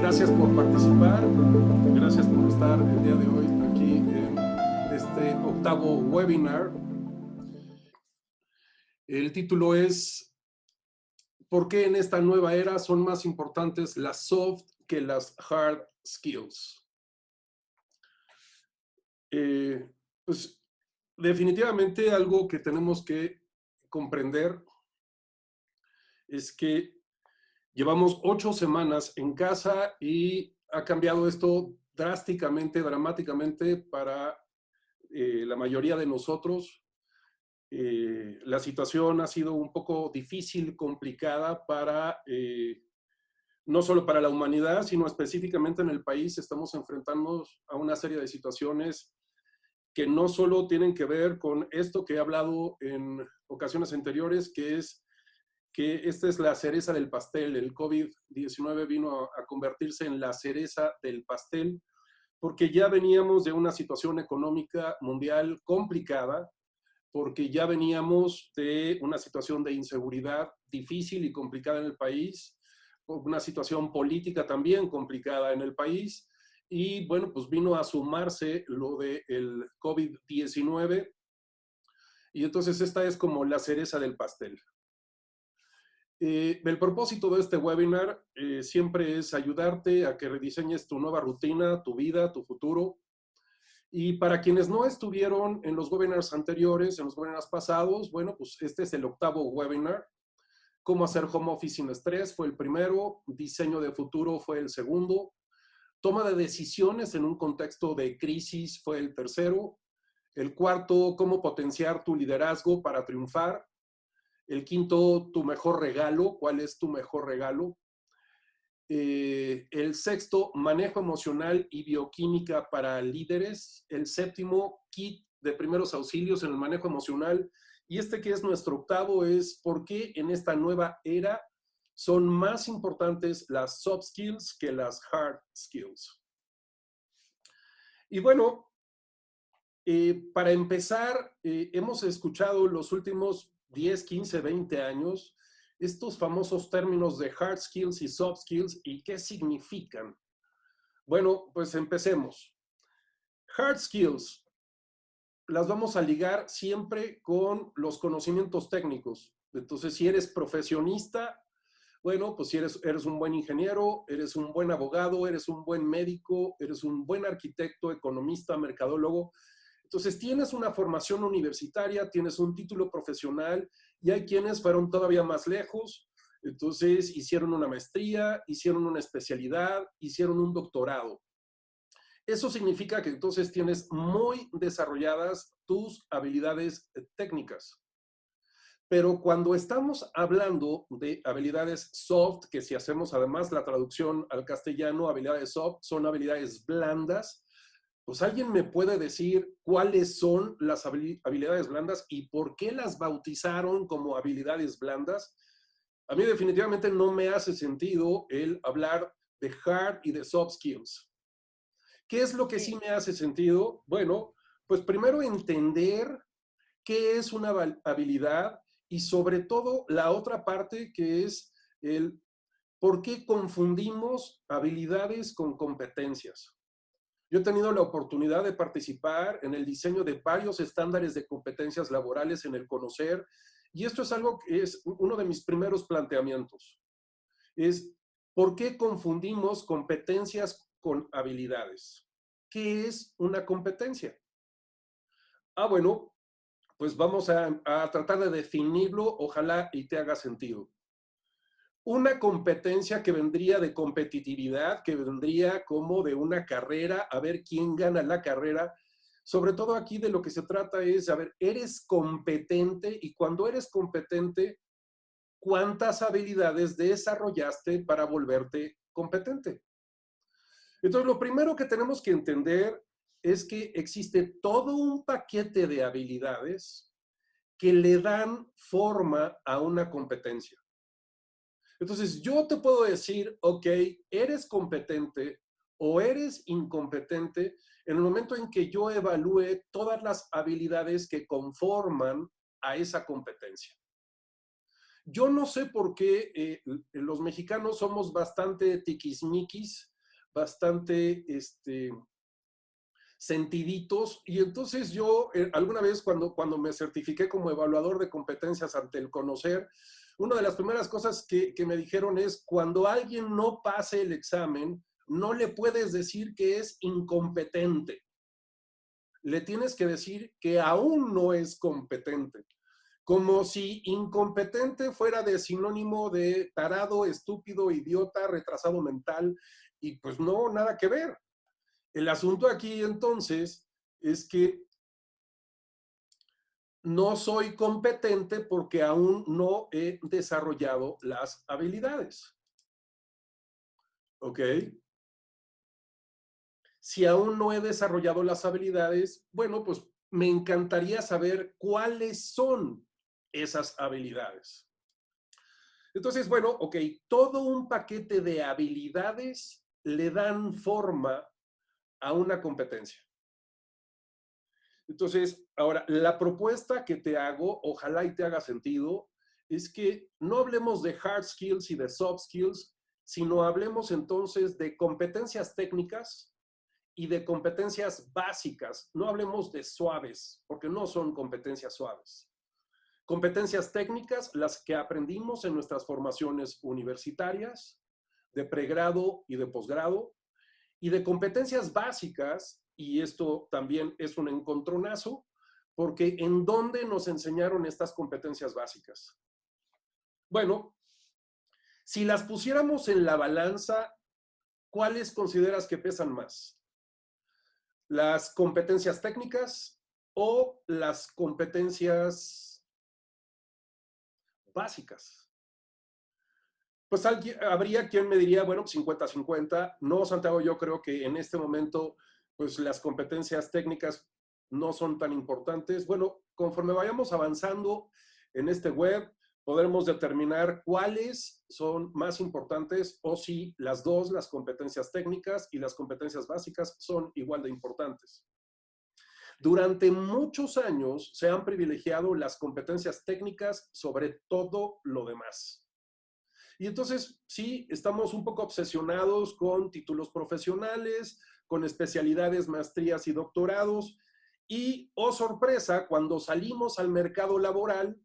Gracias por participar, gracias por estar el día de hoy aquí en este octavo webinar. El título es ¿por qué en esta nueva era son más importantes las soft que las hard skills? Pues definitivamente algo que tenemos que comprender es que llevamos 8 semanas en casa y ha cambiado esto drásticamente, dramáticamente para la mayoría de nosotros. La situación ha sido un poco difícil, complicada para, no solo para la humanidad, sino específicamente en el país. Estamos enfrentándonos a una serie de situaciones que no solo tienen que ver con esto que he hablado en ocasiones anteriores, que es que esta es la cereza del pastel. El COVID-19 vino a convertirse en la cereza del pastel, porque ya veníamos de una situación económica mundial complicada, porque ya veníamos de una situación de inseguridad difícil y complicada en el país, una situación política también complicada en el país, y bueno, pues vino a sumarse lo del COVID-19, y entonces esta es como la cereza del pastel. El propósito de este webinar siempre es ayudarte a que rediseñes tu nueva rutina, tu vida, tu futuro. Y para quienes no estuvieron en los webinars anteriores, en los webinars pasados, bueno, pues este es el octavo webinar. Cómo hacer home office sin estrés fue el primero, diseño de futuro fue el segundo, toma de decisiones en un contexto de crisis fue el tercero, el cuarto, cómo potenciar tu liderazgo para triunfar, el quinto, tu mejor regalo, ¿cuál es tu mejor regalo? El sexto, manejo emocional y bioquímica para líderes. El séptimo, kit de primeros auxilios en el manejo emocional. Y este que es nuestro octavo es por qué en esta nueva era son más importantes las soft skills que las hard skills. Y bueno, para empezar, hemos escuchado los últimos 10, 15, 20 años estos famosos términos de hard skills y soft skills y qué significan. Bueno, pues empecemos. Hard skills las vamos a ligar siempre con los conocimientos técnicos. Entonces, si eres profesionista, bueno, pues si eres un buen ingeniero, eres un buen abogado, eres un buen médico, eres un buen arquitecto, economista, mercadólogo. Entonces, tienes una formación universitaria, tienes un título profesional y hay quienes fueron todavía más lejos. Entonces, hicieron una maestría, hicieron una especialidad, hicieron un doctorado. Eso significa que entonces tienes muy desarrolladas tus habilidades técnicas. Pero cuando estamos hablando de habilidades soft, que si hacemos además la traducción al castellano, habilidades soft son habilidades blandas, pues alguien me puede decir cuáles son las habilidades blandas y por qué las bautizaron como habilidades blandas. A mí definitivamente no me hace sentido el hablar de hard y de soft skills. ¿Qué es lo que sí me hace sentido? Bueno, pues primero entender qué es una habilidad y sobre todo la otra parte que es el por qué confundimos habilidades con competencias. Yo he tenido la oportunidad de participar en el diseño de varios estándares de competencias laborales en el conocer, y esto es algo que es uno de mis primeros planteamientos. Es, ¿por qué confundimos competencias con habilidades? ¿Qué es una competencia? Bueno, pues vamos a tratar de definirlo, ojalá y te haga sentido. Una competencia que vendría de competitividad, que vendría como de una carrera, a ver quién gana la carrera. Sobre todo aquí de lo que se trata es, a ver, eres competente y cuando eres competente, ¿cuántas habilidades desarrollaste para volverte competente? Entonces, lo primero que tenemos que entender es que existe todo un paquete de habilidades que le dan forma a una competencia. Entonces, yo te puedo decir, ok, eres competente o eres incompetente en el momento en que yo evalúe todas las habilidades que conforman a esa competencia. Yo no sé por qué los mexicanos somos bastante tiquismiquis bastante sentiditos. Y entonces yo, alguna vez cuando me certifiqué como evaluador de competencias ante el Conocer, una de las primeras cosas que me dijeron es, cuando alguien no pase el examen, no le puedes decir que es incompetente. Le tienes que decir que aún no es competente. Como si incompetente fuera de sinónimo de tarado, estúpido, idiota, retrasado mental, y pues no, nada que ver. El asunto aquí entonces es que no soy competente porque aún no he desarrollado las habilidades. ¿Ok? Si aún no he desarrollado las habilidades, bueno, pues me encantaría saber cuáles son esas habilidades. Entonces, bueno, ok, todo un paquete de habilidades le dan forma a una competencia. Entonces, ahora, la propuesta que te hago, ojalá y te haga sentido, es que no hablemos de hard skills y de soft skills, sino hablemos entonces de competencias técnicas y de competencias básicas. No hablemos de suaves, porque no son competencias suaves. Competencias técnicas, las que aprendimos en nuestras formaciones universitarias, de pregrado y de posgrado, y de competencias básicas, y esto también es un encontronazo, porque ¿en dónde nos enseñaron estas competencias básicas? Bueno, si las pusiéramos en la balanza, ¿cuáles consideras que pesan más? ¿Las competencias técnicas o las competencias básicas? Pues habría quien me diría, bueno, 50-50. No, Santiago, yo creo que en este momento, pues las competencias técnicas no son tan importantes. Bueno, conforme vayamos avanzando en este web, podremos determinar cuáles son más importantes o si las dos, las competencias técnicas y las competencias básicas, son igual de importantes. Durante muchos años se han privilegiado las competencias técnicas sobre todo lo demás. Y entonces, sí, estamos un poco obsesionados con títulos profesionales, con especialidades, maestrías y doctorados. Y, oh sorpresa, cuando salimos al mercado laboral,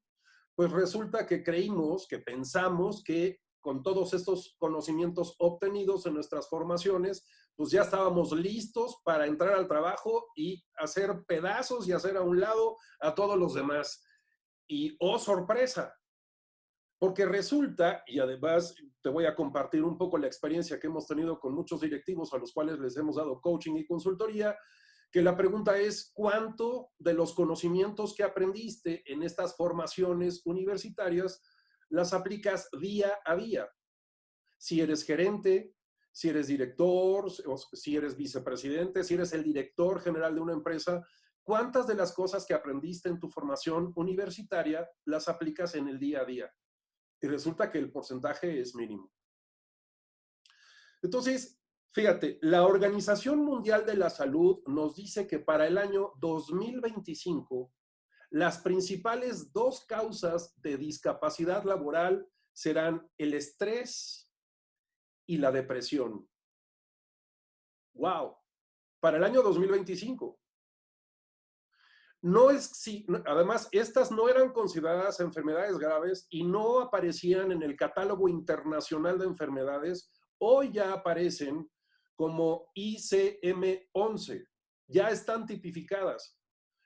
pues resulta que creímos, que pensamos que con todos estos conocimientos obtenidos en nuestras formaciones, pues ya estábamos listos para entrar al trabajo y hacer pedazos y hacer a un lado a todos los demás. Y, oh sorpresa, porque resulta, y además te voy a compartir un poco la experiencia que hemos tenido con muchos directivos a los cuales les hemos dado coaching y consultoría, que la pregunta es, ¿cuánto de los conocimientos que aprendiste en estas formaciones universitarias las aplicas día a día? Si eres gerente, si eres director, si eres vicepresidente, si eres el director general de una empresa, ¿cuántas de las cosas que aprendiste en tu formación universitaria las aplicas en el día a día? Y resulta que el porcentaje es mínimo. Entonces, fíjate, la Organización Mundial de la Salud nos dice que para el año 2025, las principales dos causas de discapacidad laboral serán el estrés y la depresión. ¡Wow! Para el año 2025. No es, sí, además, estas no eran consideradas enfermedades graves y no aparecían en el catálogo internacional de enfermedades. Hoy ya aparecen como ICM-11. Ya están tipificadas.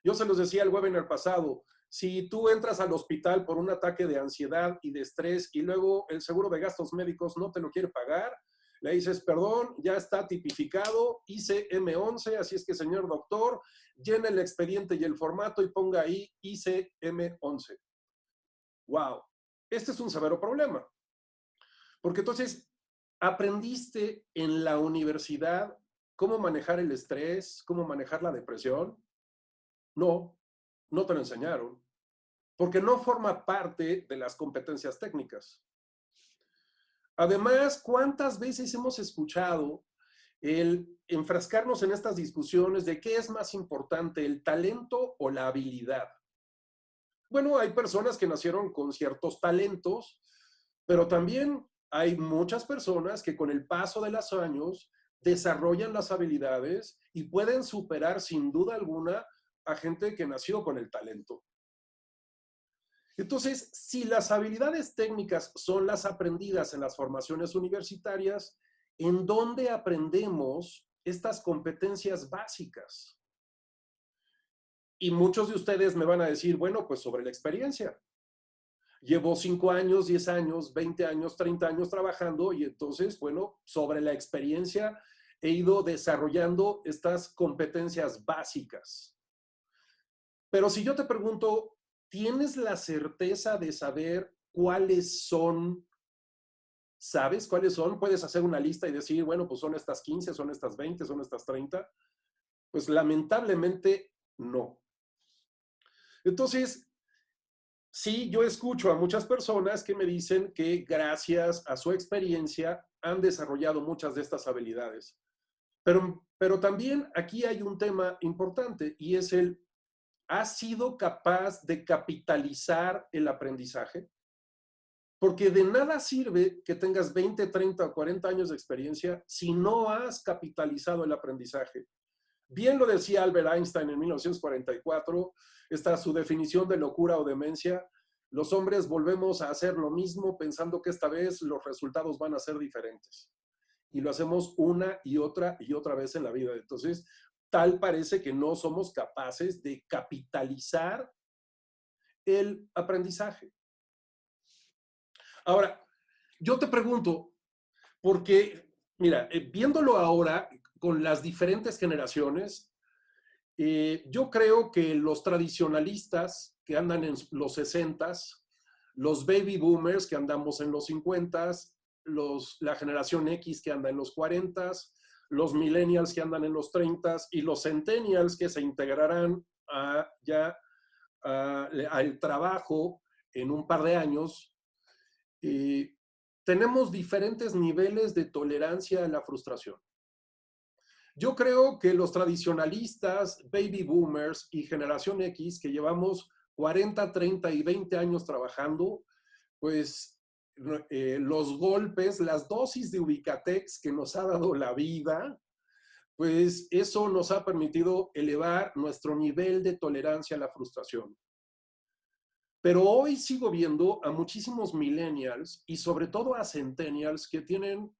Yo se los decía el webinar pasado, si tú entras al hospital por un ataque de ansiedad y de estrés y luego el seguro de gastos médicos no te lo quiere pagar, le dices, perdón, ya está tipificado, ICM-11, así es que señor doctor, llene el expediente y el formato y ponga ahí ICM-11. ¡Wow! Este es un severo problema. Porque entonces, ¿aprendiste en la universidad cómo manejar el estrés, cómo manejar la depresión? No, no te lo enseñaron. Porque no forma parte de las competencias técnicas. Además, ¿cuántas veces hemos escuchado el enfrascarnos en estas discusiones de qué es más importante, el talento o la habilidad? Bueno, hay personas que nacieron con ciertos talentos, pero también hay muchas personas que con el paso de los años desarrollan las habilidades y pueden superar sin duda alguna a gente que nació con el talento. Entonces, si las habilidades técnicas son las aprendidas en las formaciones universitarias, ¿en dónde aprendemos estas competencias básicas? Y muchos de ustedes me van a decir, bueno, pues sobre la experiencia. Llevo 5 años, 10 años, 20 años, 30 años trabajando y entonces, bueno, sobre la experiencia he ido desarrollando estas competencias básicas. Pero si yo te pregunto, ¿tienes la certeza de saber cuáles son? ¿Sabes cuáles son? Puedes hacer una lista y decir, bueno, pues son estas 15, son estas 20, son estas 30. Pues lamentablemente no. Entonces, sí, yo escucho a muchas personas que me dicen que gracias a su experiencia han desarrollado muchas de estas habilidades. Pero también aquí hay un tema importante y es ¿has sido capaz de capitalizar el aprendizaje? Porque de nada sirve que tengas 20, 30 o 40 años de experiencia si no has capitalizado el aprendizaje. Bien lo decía Albert Einstein en 1944, esta su definición de locura o demencia. Los hombres volvemos a hacer lo mismo pensando que esta vez los resultados van a ser diferentes. Y lo hacemos una y otra vez en la vida. Entonces, tal parece que no somos capaces de capitalizar el aprendizaje. Ahora, yo te pregunto, porque, mira, viéndolo ahora con las diferentes generaciones, yo creo que los tradicionalistas que andan en los 60s, los baby boomers que andamos en los 50s, la generación X que anda en los 40s, los millennials que andan en los 30s y los centennials que se integrarán al trabajo en un par de años, tenemos diferentes niveles de tolerancia a la frustración. Yo creo que los tradicionalistas, baby boomers y generación X, que llevamos 40, 30 y 20 años trabajando, pues los golpes, las dosis de Ubicatex que nos ha dado la vida, pues eso nos ha permitido elevar nuestro nivel de tolerancia a la frustración. Pero hoy sigo viendo a muchísimos millennials y sobre todo a centennials que tienen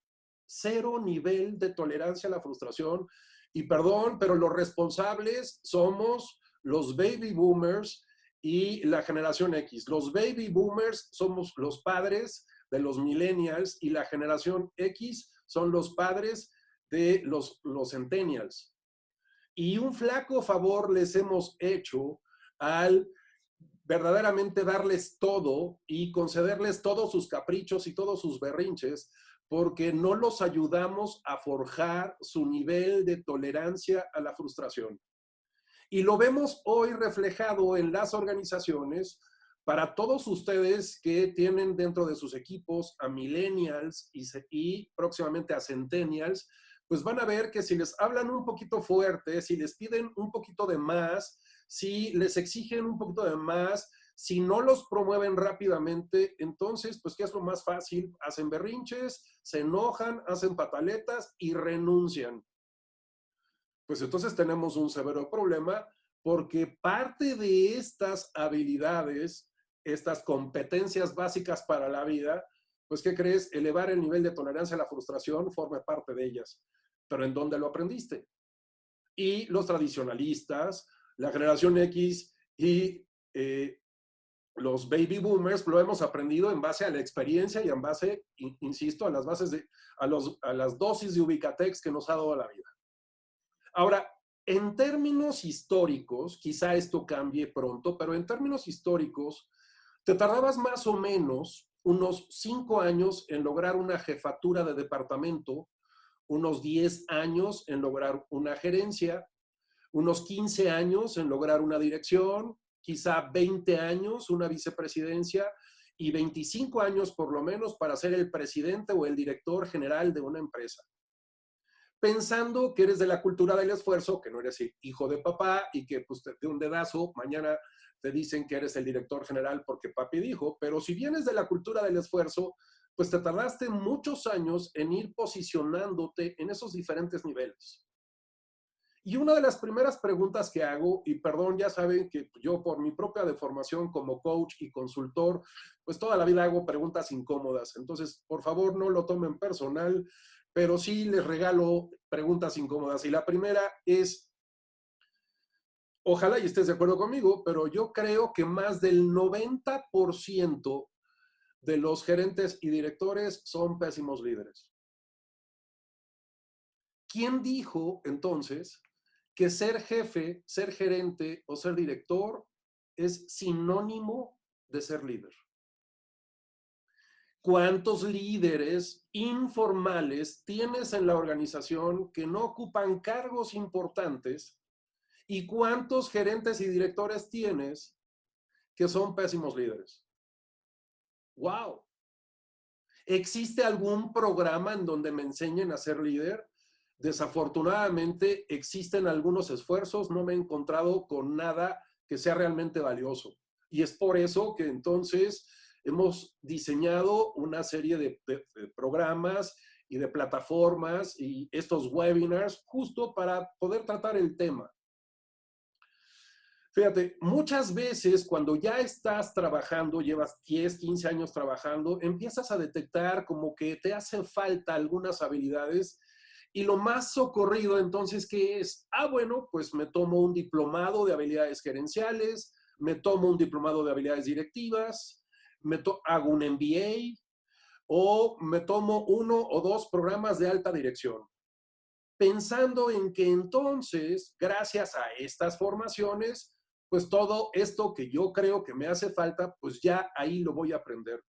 cero nivel de tolerancia a la frustración. Y perdón, pero los responsables somos los baby boomers y la generación X. Los baby boomers somos los padres de los millennials y la generación X son los padres de los centennials. Y un flaco favor les hemos hecho al verdaderamente darles todo y concederles todos sus caprichos y todos sus berrinches, porque no los ayudamos a forjar su nivel de tolerancia a la frustración. Y lo vemos hoy reflejado en las organizaciones para todos ustedes que tienen dentro de sus equipos a millennials y próximamente a centennials, pues van a ver que si les hablan un poquito fuerte, si les piden un poquito de más, si les exigen un poquito de más, si no los promueven rápidamente, entonces, pues, ¿qué es lo más fácil? Hacen berrinches, se enojan, hacen pataletas y renuncian. Pues entonces tenemos un severo problema porque parte de estas habilidades, estas competencias básicas para la vida, pues, ¿qué crees? Elevar el nivel de tolerancia a la frustración forma parte de ellas. Pero ¿en dónde lo aprendiste? Y los tradicionalistas, la generación X y los baby boomers lo hemos aprendido en base a la experiencia y en base, insisto, a las bases a las dosis de Ubicatex que nos ha dado la vida. Ahora, en términos históricos, quizá esto cambie pronto, pero en términos históricos, te tardabas más o menos unos 5 años en lograr una jefatura de departamento, unos 10 años en lograr una gerencia, unos 15 años en lograr una dirección, quizá 20 años una vicepresidencia y 25 años por lo menos para ser el presidente o el director general de una empresa. Pensando que eres de la cultura del esfuerzo, que no eres hijo de papá y que pues, de un dedazo mañana te dicen que eres el director general porque papi dijo, pero si vienes de la cultura del esfuerzo, pues te tardaste muchos años en ir posicionándote en esos diferentes niveles. Y una de las primeras preguntas que hago, y perdón, ya saben que yo por mi propia deformación como coach y consultor, pues toda la vida hago preguntas incómodas. Entonces, por favor, no lo tomen personal, pero sí les regalo preguntas incómodas. Y la primera es, ojalá y estés de acuerdo conmigo, pero yo creo que más del 90% de los gerentes y directores son pésimos líderes. ¿Quién dijo entonces que ser jefe, ser gerente o ser director es sinónimo de ser líder? ¿Cuántos líderes informales tienes en la organización que no ocupan cargos importantes? ¿Y cuántos gerentes y directores tienes que son pésimos líderes? ¡Wow! ¿Existe algún programa en donde me enseñen a ser líder? Desafortunadamente existen algunos esfuerzos, no me he encontrado con nada que sea realmente valioso. Y es por eso que entonces hemos diseñado una serie de programas y de plataformas y estos webinars justo para poder tratar el tema. Fíjate, muchas veces cuando ya estás trabajando, llevas 10, 15 años trabajando, empiezas a detectar como que te hacen falta algunas habilidades y lo más socorrido entonces, ¿qué es? Ah, bueno, pues me tomo un diplomado de habilidades gerenciales, me tomo un diplomado de habilidades directivas, hago un MBA o me tomo uno o dos programas de alta dirección, pensando en que entonces, gracias a estas formaciones, pues todo esto que yo creo que me hace falta, pues ya ahí lo voy a aprender.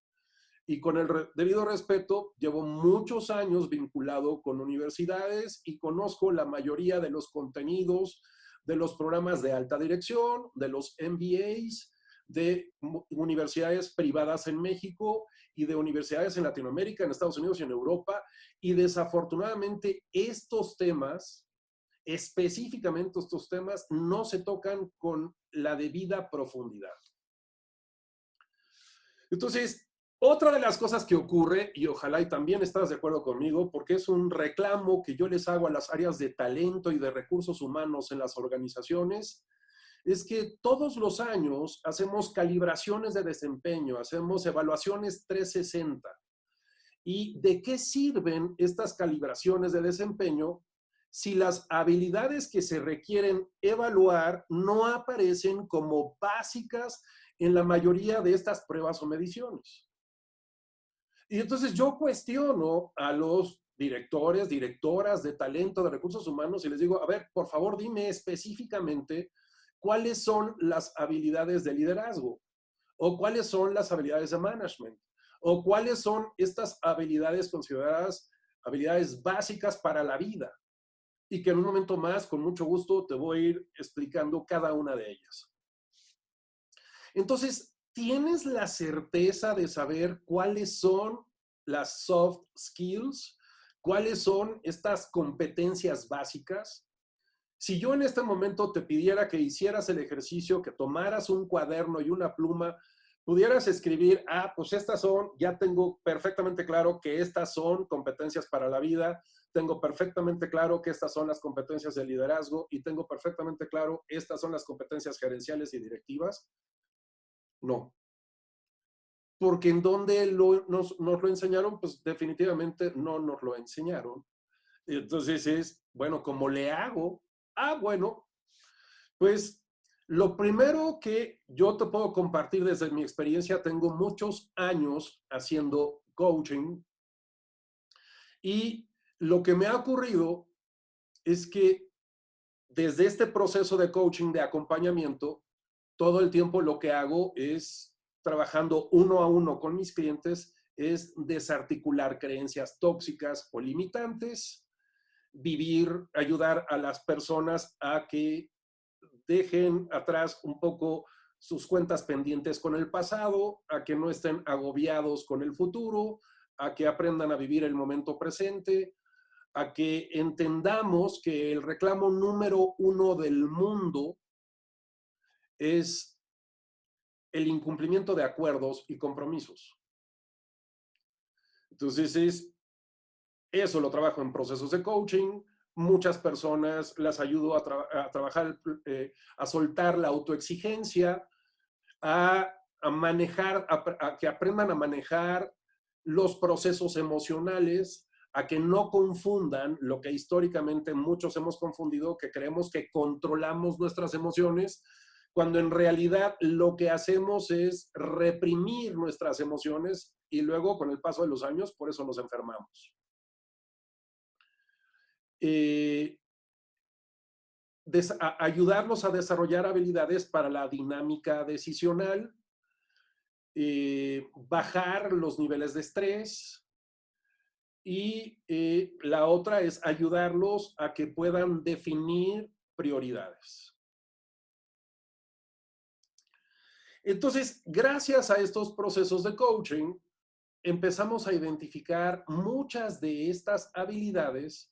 Y con el debido respeto, llevo muchos años vinculado con universidades y conozco la mayoría de los contenidos de los programas de alta dirección, de los MBAs, de universidades privadas en México y de universidades en Latinoamérica, en Estados Unidos y en Europa. Y desafortunadamente estos temas, específicamente estos temas, no se tocan con la debida profundidad. Entonces, otra de las cosas que ocurre, y ojalá y también estás de acuerdo conmigo, porque es un reclamo que yo les hago a las áreas de talento y de recursos humanos en las organizaciones, es que todos los años hacemos calibraciones de desempeño, hacemos evaluaciones 360. ¿Y de qué sirven estas calibraciones de desempeño si las habilidades que se requieren evaluar no aparecen como básicas en la mayoría de estas pruebas o mediciones? Y entonces yo cuestiono a los directores, directoras de talento, de recursos humanos y les digo, a ver, por favor, dime específicamente cuáles son las habilidades de liderazgo o cuáles son las habilidades de management o cuáles son estas habilidades consideradas habilidades básicas para la vida y que en un momento más, con mucho gusto, te voy a ir explicando cada una de ellas. Entonces, ¿tienes la certeza de saber cuáles son las soft skills? ¿Cuáles son estas competencias básicas? Si yo en este momento te pidiera que hicieras el ejercicio, que tomaras un cuaderno y una pluma, pudieras escribir, ah, pues estas son, ya tengo perfectamente claro que estas son competencias para la vida, tengo perfectamente claro que estas son las competencias de liderazgo y tengo perfectamente claro estas son las competencias gerenciales y directivas. No. Porque en donde nos lo enseñaron, pues definitivamente no nos lo enseñaron. Entonces es, bueno, ¿cómo le hago? Ah, bueno, pues lo primero que yo te puedo compartir desde mi experiencia, tengo muchos años haciendo coaching y lo que me ha ocurrido es que desde este proceso de coaching, de acompañamiento, todo el tiempo lo que hago es, trabajando uno a uno con mis clientes, es desarticular creencias tóxicas o limitantes, ayudar a las personas a que dejen atrás un poco sus cuentas pendientes con el pasado, a que no estén agobiados con el futuro, a que aprendan a vivir el momento presente, a que entendamos que el reclamo número uno del mundo es el incumplimiento de acuerdos y compromisos. Entonces, eso lo trabajo en procesos de coaching. Muchas personas las ayudo a trabajar, a soltar la autoexigencia, a manejar, a que aprendan a manejar los procesos emocionales, a que no confundan lo que históricamente muchos hemos confundido, que creemos que controlamos nuestras emociones, cuando en realidad lo que hacemos es reprimir nuestras emociones y luego con el paso de los años por eso nos enfermamos. Eh, ayudarlos a desarrollar habilidades para la dinámica decisional, bajar los niveles de estrés y la otra es ayudarlos a que puedan definir prioridades. Entonces, gracias a estos procesos de coaching, empezamos a identificar muchas de estas habilidades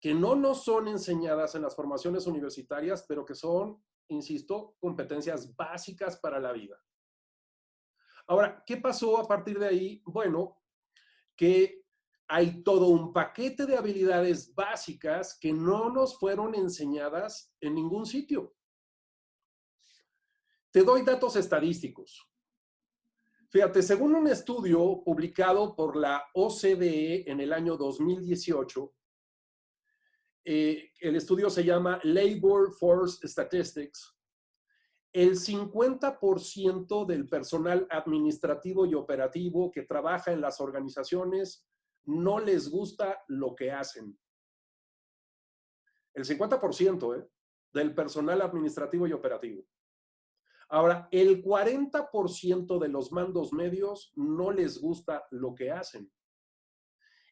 que no nos son enseñadas en las formaciones universitarias, pero que son, insisto, competencias básicas para la vida. Ahora, ¿qué pasó a partir de ahí? Bueno, que hay todo un paquete de habilidades básicas que no nos fueron enseñadas en ningún sitio. Te doy datos estadísticos. Fíjate, según un estudio publicado por la OCDE en el año 2018, el estudio se llama Labor Force Statistics, el 50% del personal administrativo y operativo que trabaja en las organizaciones no les gusta lo que hacen. El 50% del personal administrativo y operativo. Ahora, el 40% de los mandos medios no les gusta lo que hacen.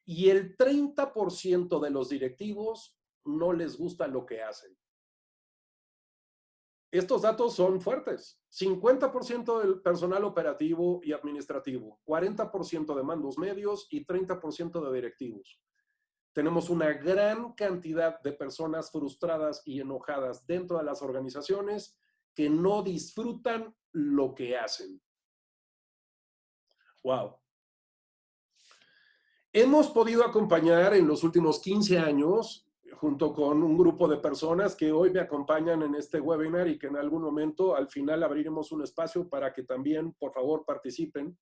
Y el 30% de los directivos no les gusta lo que hacen. Estos datos son fuertes. 50% del personal operativo y administrativo, 40% de mandos medios y 30% de directivos. Tenemos una gran cantidad de personas frustradas y enojadas dentro de las organizaciones que no disfrutan lo que hacen. ¡Wow! Hemos podido acompañar en los últimos 15 años, junto con un grupo de personas que hoy me acompañan en este webinar y que en algún momento al final abriremos un espacio para que también, por favor, participen.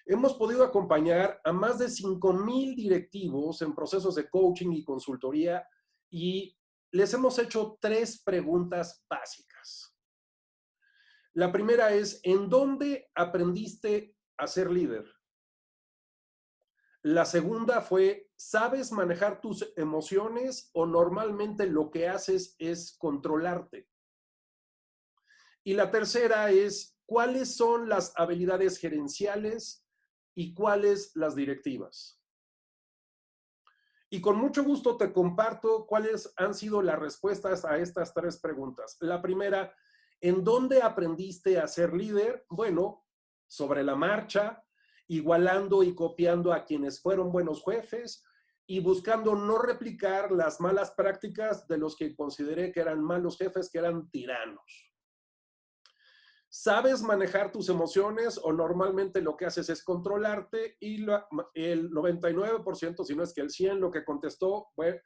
Hemos podido acompañar a más de 5,000 directivos en procesos de coaching y consultoría y les hemos hecho 3 preguntas básicas. La primera es, ¿en dónde aprendiste a ser líder? La segunda fue, ¿sabes manejar tus emociones o normalmente lo que haces es controlarte? Y la tercera es, ¿cuáles son las habilidades gerenciales y cuáles las directivas? Y con mucho gusto te comparto cuáles han sido las respuestas a estas 3 preguntas. La primera, ¿en dónde aprendiste a ser líder? Bueno, sobre la marcha, igualando y copiando a quienes fueron buenos jefes y buscando no replicar las malas prácticas de los que consideré que eran malos jefes, que eran tiranos. ¿Sabes manejar tus emociones o normalmente lo que haces es controlarte? Y el 99%, si no es que el 100%, lo que contestó fue,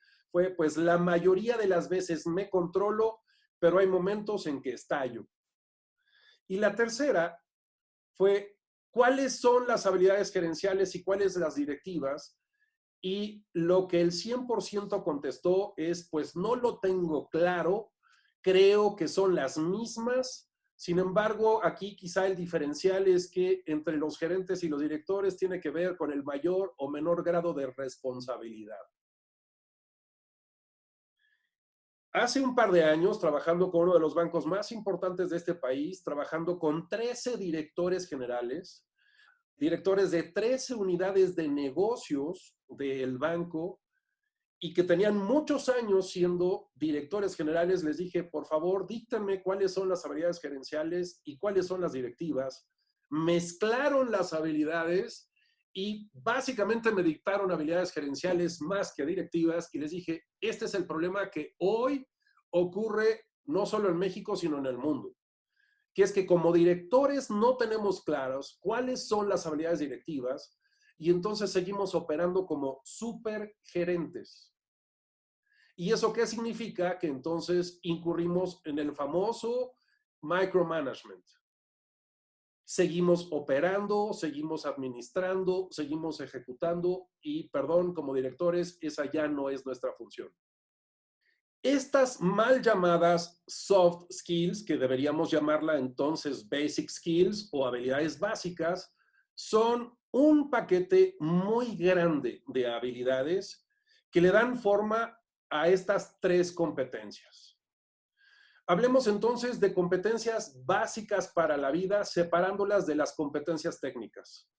pues la mayoría de las veces me controlo, pero hay momentos en que estallo. Y la tercera fue, ¿cuáles son las habilidades gerenciales y cuáles las directivas? Y lo que el 100% contestó es, pues no lo tengo claro, creo que son las mismas. Sin embargo, aquí quizá el diferencial es que entre los gerentes y los directores tiene que ver con el mayor o menor grado de responsabilidad. Hace un par de años, trabajando con uno de los bancos más importantes de este país, trabajando con 13 directores generales, directores de 13 unidades de negocios del banco, y que tenían muchos años siendo directores generales, les dije, por favor, díctenme cuáles son las habilidades gerenciales y cuáles son las directivas. Mezclaron las habilidades y básicamente me dictaron habilidades gerenciales más que directivas y les dije, este es el problema que hoy ocurre no solo en México, sino en el mundo, que es que como directores no tenemos claros cuáles son las habilidades directivas y entonces seguimos operando como supergerentes. ¿Y eso qué significa? Que entonces incurrimos en el famoso micromanagement. Seguimos operando, seguimos administrando, seguimos ejecutando y, perdón, como directores, esa ya no es nuestra función. Estas mal llamadas soft skills, que deberíamos llamarla entonces basic skills o habilidades básicas, son un paquete muy grande de habilidades que le dan forma a estas tres competencias. Hablemos entonces de competencias básicas para la vida, separándolas de las competencias técnicas.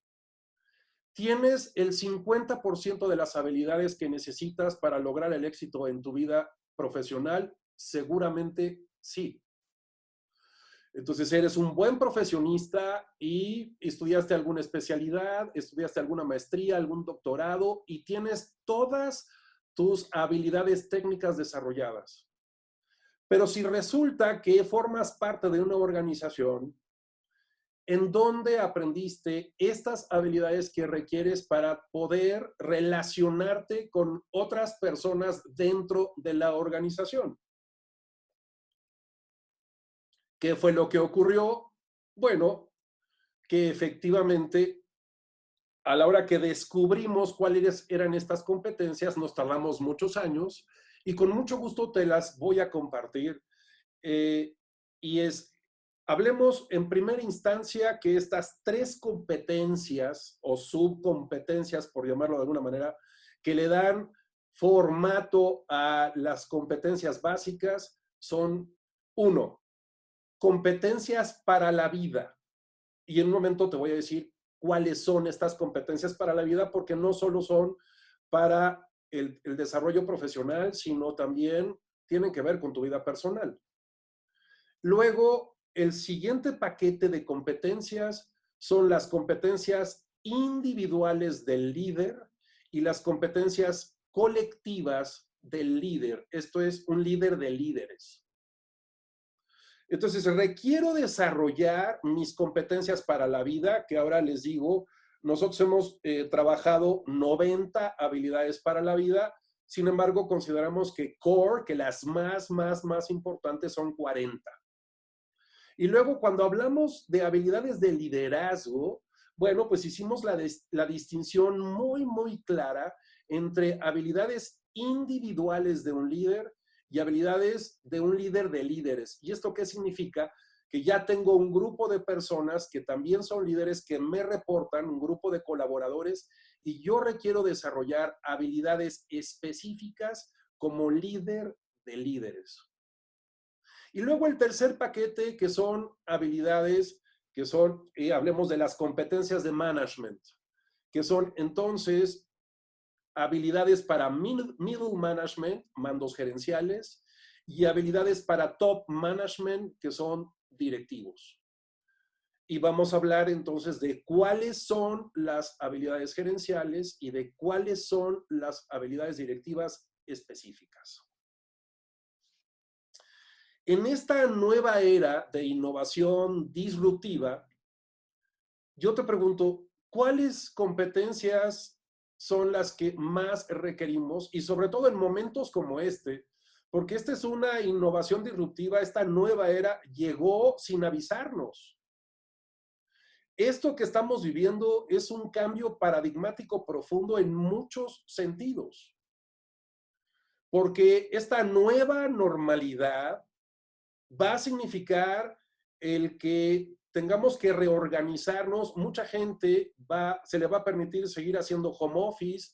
¿Tienes el 50% de las habilidades que necesitas para lograr el éxito en tu vida profesional? Seguramente sí. Entonces, eres un buen profesionista y estudiaste alguna especialidad, estudiaste alguna maestría, algún doctorado y tienes todas tus habilidades técnicas desarrolladas. Pero si resulta que formas parte de una organización en donde aprendiste estas habilidades que requieres para poder relacionarte con otras personas dentro de la organización. ¿Qué fue lo que ocurrió? Bueno, que efectivamente a la hora que descubrimos cuáles eran estas competencias, nos tardamos muchos años y con mucho gusto te las voy a compartir. Y hablemos en primera instancia que estas tres competencias o subcompetencias, por llamarlo de alguna manera, que le dan formato a las competencias básicas son, uno, competencias para la vida. Y en un momento te voy a decir cuáles son estas competencias para la vida, porque no solo son para el desarrollo profesional, sino también tienen que ver con tu vida personal. Luego, el siguiente paquete de competencias son las competencias individuales del líder y las competencias colectivas del líder. Esto es un líder de líderes. Entonces, requiero desarrollar mis competencias para la vida, que ahora les digo, nosotros hemos trabajado 90 habilidades para la vida, sin embargo, consideramos que core, que las más importantes son 40. Y luego, cuando hablamos de habilidades de liderazgo, bueno, pues hicimos la distinción muy clara entre habilidades individuales de un líder y habilidades de un líder de líderes. ¿Y esto qué significa? Que ya tengo un grupo de personas que también son líderes que me reportan, un grupo de colaboradores, y yo requiero desarrollar habilidades específicas como líder de líderes. Y luego el tercer paquete, que son habilidades, que son, hablemos de las competencias de management, que son entonces habilidades para middle management, mandos gerenciales, y habilidades para top management, que son directivos. Y vamos a hablar entonces de cuáles son las habilidades gerenciales y de cuáles son las habilidades directivas específicas. En esta nueva era de innovación disruptiva, yo te pregunto, ¿cuáles competencias son las que más requerimos? Y sobre todo en momentos como este, porque esta es una innovación disruptiva, esta nueva era llegó sin avisarnos. Esto que estamos viviendo es un cambio paradigmático profundo en muchos sentidos, porque esta nueva normalidad va a significar el que tengamos que reorganizarnos. Mucha gente se le va a permitir seguir haciendo home office.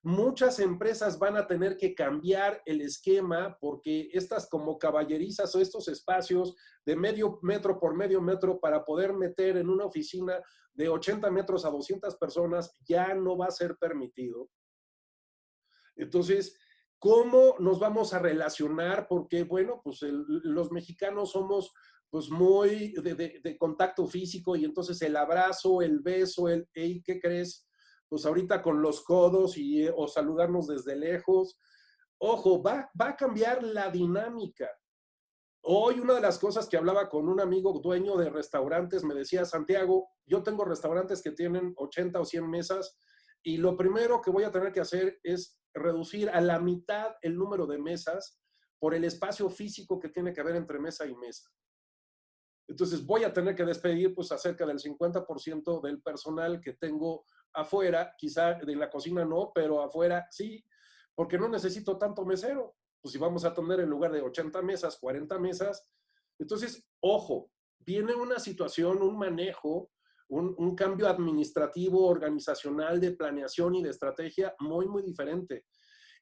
Muchas empresas van a tener que cambiar el esquema porque estas como caballerizas o estos espacios de medio metro por medio metro para poder meter en una oficina de 80 metros a 200 personas ya no va a ser permitido. Entonces, ¿cómo nos vamos a relacionar? Porque, bueno, pues los mexicanos somos pues muy de contacto físico y entonces el abrazo, el beso, hey, ¿qué crees? Pues ahorita con los codos o saludarnos desde lejos. Ojo, va a cambiar la dinámica. Hoy una de las cosas que hablaba con un amigo dueño de restaurantes me decía, Santiago, yo tengo restaurantes que tienen 80 o 100 mesas y lo primero que voy a tener que hacer es reducir a la mitad el número de mesas por el espacio físico que tiene que haber entre mesa y mesa. Entonces voy a tener que despedir pues a cerca del 50% del personal que tengo afuera, quizá de la cocina no, pero afuera sí, porque no necesito tanto mesero. Pues si vamos a tener en lugar de 80 mesas, 40 mesas, entonces, ojo, viene una situación, un manejo, un cambio administrativo, organizacional, de planeación y de estrategia muy, muy diferente.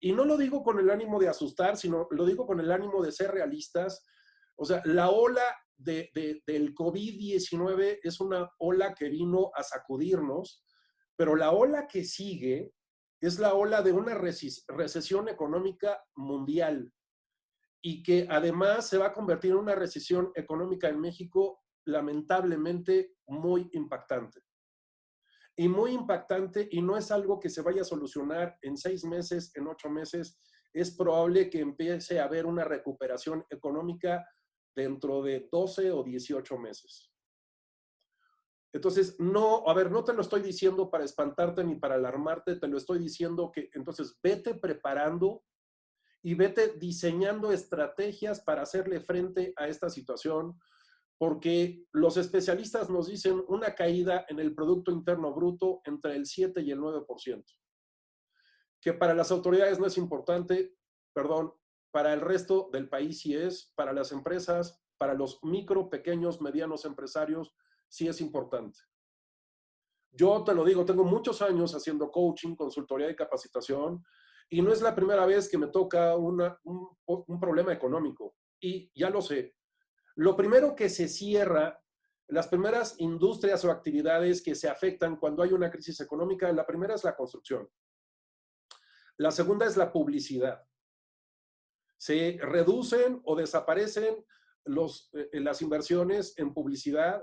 Y no lo digo con el ánimo de asustar, sino lo digo con el ánimo de ser realistas. O sea, la ola del COVID-19 es una ola que vino a sacudirnos, pero la ola que sigue es la ola de una recesión económica mundial y que además se va a convertir en una recesión económica en México lamentablemente muy impactante. Y muy impactante, y no es algo que se vaya a solucionar en 6 meses, en 8 meses. Es probable que empiece a haber una recuperación económica dentro de 12 o 18 meses. Entonces, no, a ver, no te lo estoy diciendo para espantarte ni para alarmarte, te lo estoy diciendo que entonces vete preparando y vete diseñando estrategias para hacerle frente a esta situación, porque los especialistas nos dicen una caída en el Producto Interno Bruto entre el 7 y el 9%, que para las autoridades no es importante, perdón, para el resto del país sí es, para las empresas, para los micro, pequeños, medianos empresarios, sí es importante. Yo te lo digo, tengo muchos años haciendo coaching, consultoría y capacitación, y no es la primera vez que me toca un problema económico, y ya lo sé. Lo primero que se cierra, las primeras industrias o actividades que se afectan cuando hay una crisis económica, la primera es la construcción. La segunda es la publicidad. Se reducen o desaparecen las inversiones en publicidad.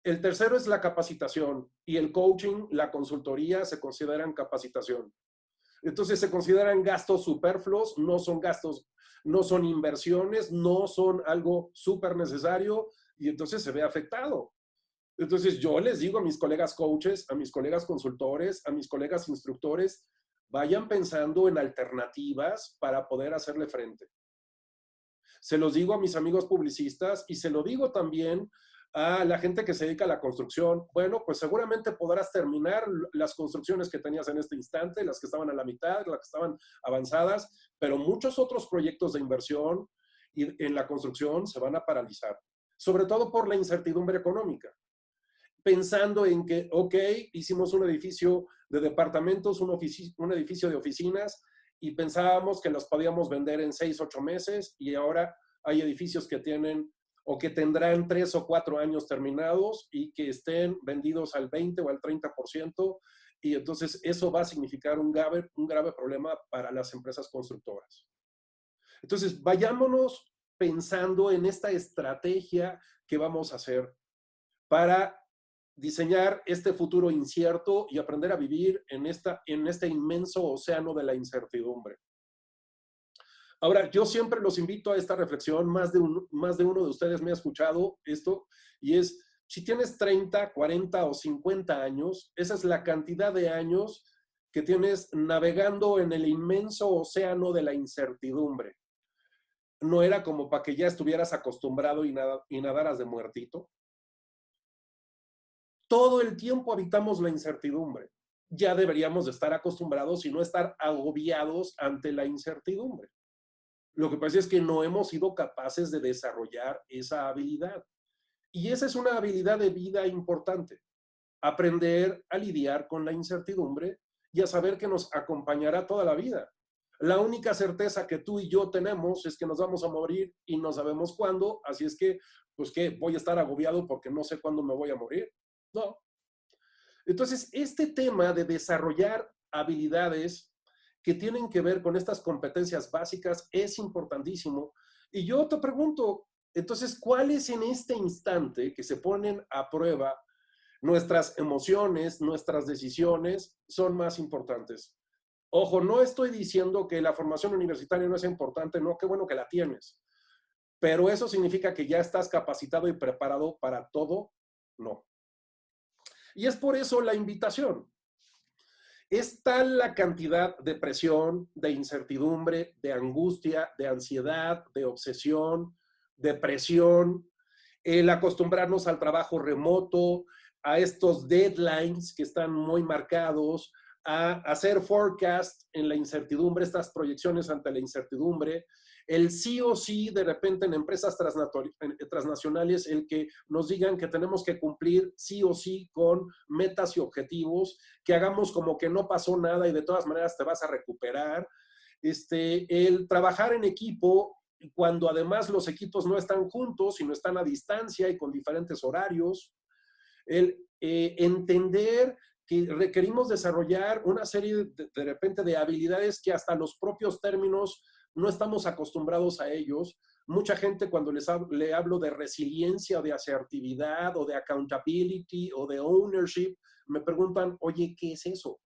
El tercero es la capacitación y el coaching, la consultoría se consideran capacitación. Entonces se consideran gastos superfluos, no son gastos, no son inversiones, no son algo súper necesario y entonces se ve afectado. Entonces yo les digo a mis colegas coaches, a mis colegas consultores, a mis colegas instructores, vayan pensando en alternativas para poder hacerle frente. Se los digo a mis amigos publicistas y se lo digo también a la gente que se dedica a la construcción. Bueno, pues seguramente podrás terminar las construcciones que tenías en este instante, las que estaban a la mitad, las que estaban avanzadas, pero muchos otros proyectos de inversión en la construcción se van a paralizar, sobre todo por la incertidumbre económica. Pensando en que, ok, hicimos un edificio de departamentos, un edificio de oficinas, y pensábamos que los podíamos vender en 6, 8 meses, y ahora hay edificios que tienen o que tendrán 3 o 4 años terminados y que estén vendidos al 20 o al 30%, y entonces eso va a significar un grave problema para las empresas constructoras. Entonces, vayámonos pensando en esta estrategia que vamos a hacer para diseñar este futuro incierto y aprender a vivir en este inmenso océano de la incertidumbre. Ahora, yo siempre los invito a esta reflexión, más de uno de ustedes me ha escuchado esto, y es, si tienes 30, 40 o 50 años, esa es la cantidad de años que tienes navegando en el inmenso océano de la incertidumbre. No era como para que ya estuvieras acostumbrado y nadaras de muertito. Todo el tiempo habitamos la incertidumbre. Ya deberíamos de estar acostumbrados y no estar agobiados ante la incertidumbre. Lo que pasa es que no hemos sido capaces de desarrollar esa habilidad. Y esa es una habilidad de vida importante. Aprender a lidiar con la incertidumbre y a saber que nos acompañará toda la vida. La única certeza que tú y yo tenemos es que nos vamos a morir y no sabemos cuándo, así es que, pues, ¿qué? ¿Voy a estar agobiado porque no sé cuándo me voy a morir? No. Entonces, este tema de desarrollar habilidades que tienen que ver con estas competencias básicas es importantísimo. Y yo te pregunto, entonces, ¿cuáles en este instante que se ponen a prueba nuestras emociones, nuestras decisiones son más importantes? Ojo, no estoy diciendo que la formación universitaria no es importante, no, qué bueno que la tienes, pero eso significa que ya estás capacitado y preparado para todo, no. Y es por eso la invitación. Es tal la cantidad de presión, de incertidumbre, de angustia, de ansiedad, de obsesión, de presión, el acostumbrarnos al trabajo remoto, a estos deadlines que están muy marcados, a hacer forecast en la incertidumbre, estas proyecciones ante la incertidumbre, el sí o sí de repente en empresas transnacionales, el que nos digan que tenemos que cumplir sí o sí con metas y objetivos, que hagamos como que no pasó nada y de todas maneras te vas a recuperar, el trabajar en equipo cuando además los equipos no están juntos, sino están a distancia y con diferentes horarios, el entender que requerimos desarrollar una serie de repente de habilidades que hasta los propios términos no estamos acostumbrados a ellos. Mucha gente cuando le hablo de resiliencia, de asertividad o de accountability o de ownership, me preguntan, oye, ¿qué es eso?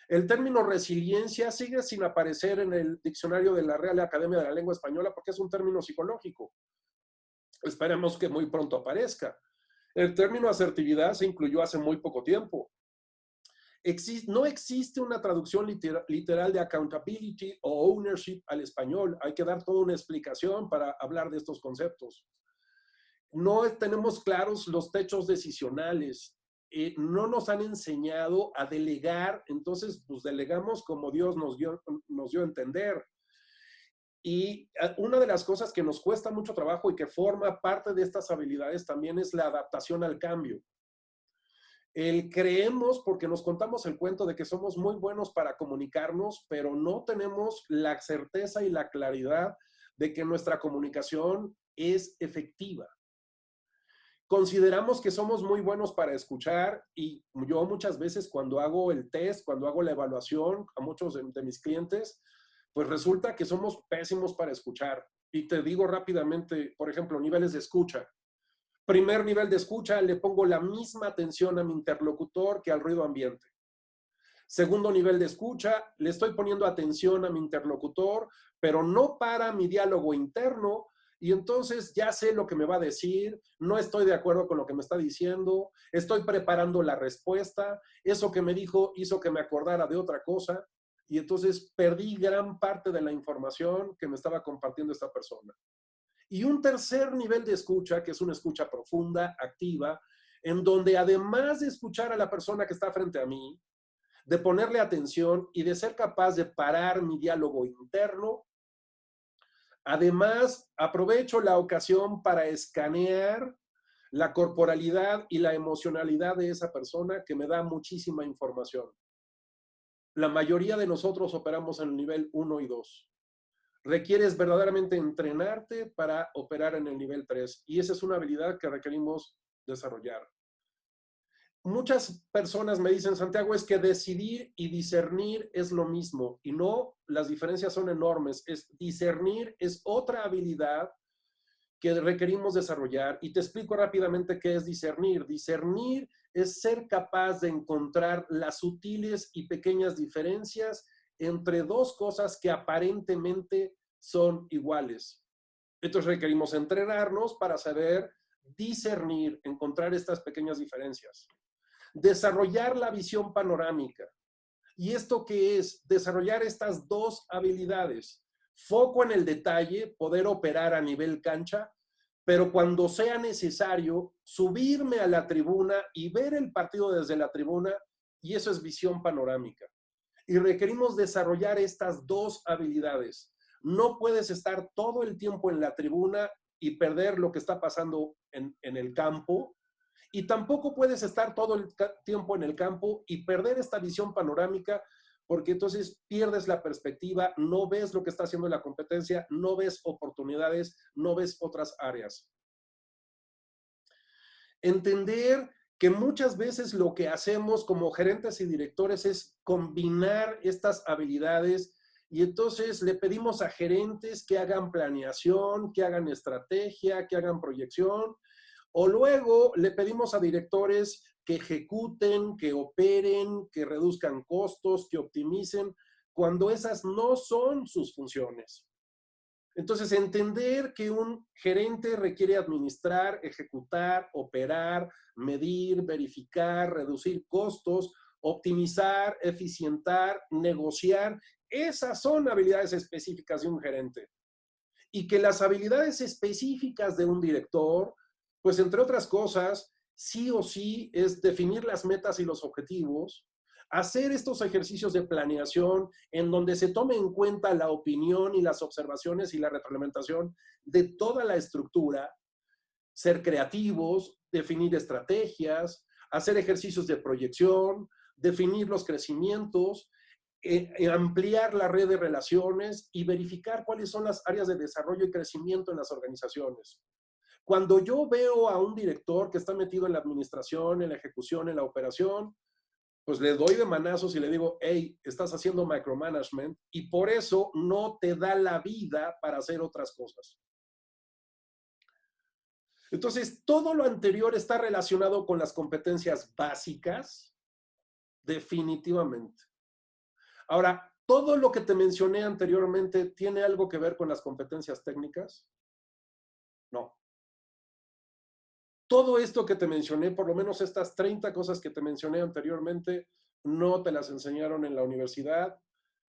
El término resiliencia sigue sin aparecer en el diccionario de la Real Academia de la Lengua Española porque es un término psicológico. Esperemos que muy pronto aparezca. El término asertividad se incluyó hace muy poco tiempo. No existe una traducción literal de accountability o ownership al español. Hay que dar toda una explicación para hablar de estos conceptos. No tenemos claros los techos decisionales. No nos han enseñado a delegar, entonces pues delegamos como Dios nos dio a entender. Y una de las cosas que nos cuesta mucho trabajo y que forma parte de estas habilidades también es la adaptación al cambio. Creemos, porque nos contamos el cuento de que somos muy buenos para comunicarnos, pero no tenemos la certeza y la claridad de que nuestra comunicación es efectiva. Consideramos que somos muy buenos para escuchar y yo muchas veces cuando hago el test, cuando hago la evaluación a muchos de mis clientes, pues resulta que somos pésimos para escuchar. Y te digo rápidamente, por ejemplo, niveles de escucha. Primer nivel de escucha, le pongo la misma atención a mi interlocutor que al ruido ambiente. Segundo nivel de escucha, le estoy poniendo atención a mi interlocutor, pero no para mi diálogo interno, y entonces ya sé lo que me va a decir, no estoy de acuerdo con lo que me está diciendo, estoy preparando la respuesta, eso que me dijo hizo que me acordara de otra cosa, y entonces perdí gran parte de la información que me estaba compartiendo esta persona. Y un tercer nivel de escucha, que es una escucha profunda, activa, en donde además de escuchar a la persona que está frente a mí, de ponerle atención y de ser capaz de parar mi diálogo interno, además aprovecho la ocasión para escanear la corporalidad y la emocionalidad de esa persona que me da muchísima información. La mayoría de nosotros operamos en el nivel 1 y 2. Requieres verdaderamente entrenarte para operar en el nivel 3 y esa es una habilidad que requerimos desarrollar. Muchas personas me dicen, Santiago, es que decidir y discernir es lo mismo y no, las diferencias son enormes. Discernir es otra habilidad que requerimos desarrollar y te explico rápidamente qué es discernir. Discernir es ser capaz de encontrar las sutiles y pequeñas diferencias entre dos cosas que aparentemente son iguales. Entonces requerimos entrenarnos para saber discernir, encontrar estas pequeñas diferencias. Desarrollar la visión panorámica. ¿Y esto qué es? Desarrollar estas dos habilidades. Foco en el detalle, poder operar a nivel cancha, pero cuando sea necesario, subirme a la tribuna y ver el partido desde la tribuna, y eso es visión panorámica. Y requerimos desarrollar estas dos habilidades. No puedes estar todo el tiempo en la tribuna y perder lo que está pasando en el campo, y tampoco puedes estar todo el tiempo en el campo y perder esta visión panorámica, porque entonces pierdes la perspectiva, no ves lo que está haciendo la competencia, no ves oportunidades, no ves otras áreas. Entender que muchas veces lo que hacemos como gerentes y directores es combinar estas habilidades y entonces le pedimos a gerentes que hagan planeación, que hagan estrategia, que hagan proyección, o luego le pedimos a directores que ejecuten, que operen, que reduzcan costos, que optimicen, cuando esas no son sus funciones. Entonces, entender que un gerente requiere administrar, ejecutar, operar, medir, verificar, reducir costos, optimizar, eficientar, negociar. Esas son habilidades específicas de un gerente. Y que las habilidades específicas de un director, pues entre otras cosas, sí o sí es definir las metas y los objetivos, hacer estos ejercicios de planeación en donde se tome en cuenta la opinión y las observaciones y la retroalimentación de toda la estructura, ser creativos, definir estrategias, hacer ejercicios de proyección, definir los crecimientos, ampliar la red de relaciones y verificar cuáles son las áreas de desarrollo y crecimiento en las organizaciones. Cuando yo veo a un director que está metido en la administración, en la ejecución, en la operación, pues le doy de manazos y le digo, hey, estás haciendo micromanagement y por eso no te da la vida para hacer otras cosas. Entonces, todo lo anterior está relacionado con las competencias básicas, definitivamente. Ahora, ¿todo lo que te mencioné anteriormente tiene algo que ver con las competencias técnicas? No. Todo esto que te mencioné, por lo menos estas 30 cosas que te mencioné anteriormente, no te las enseñaron en la universidad,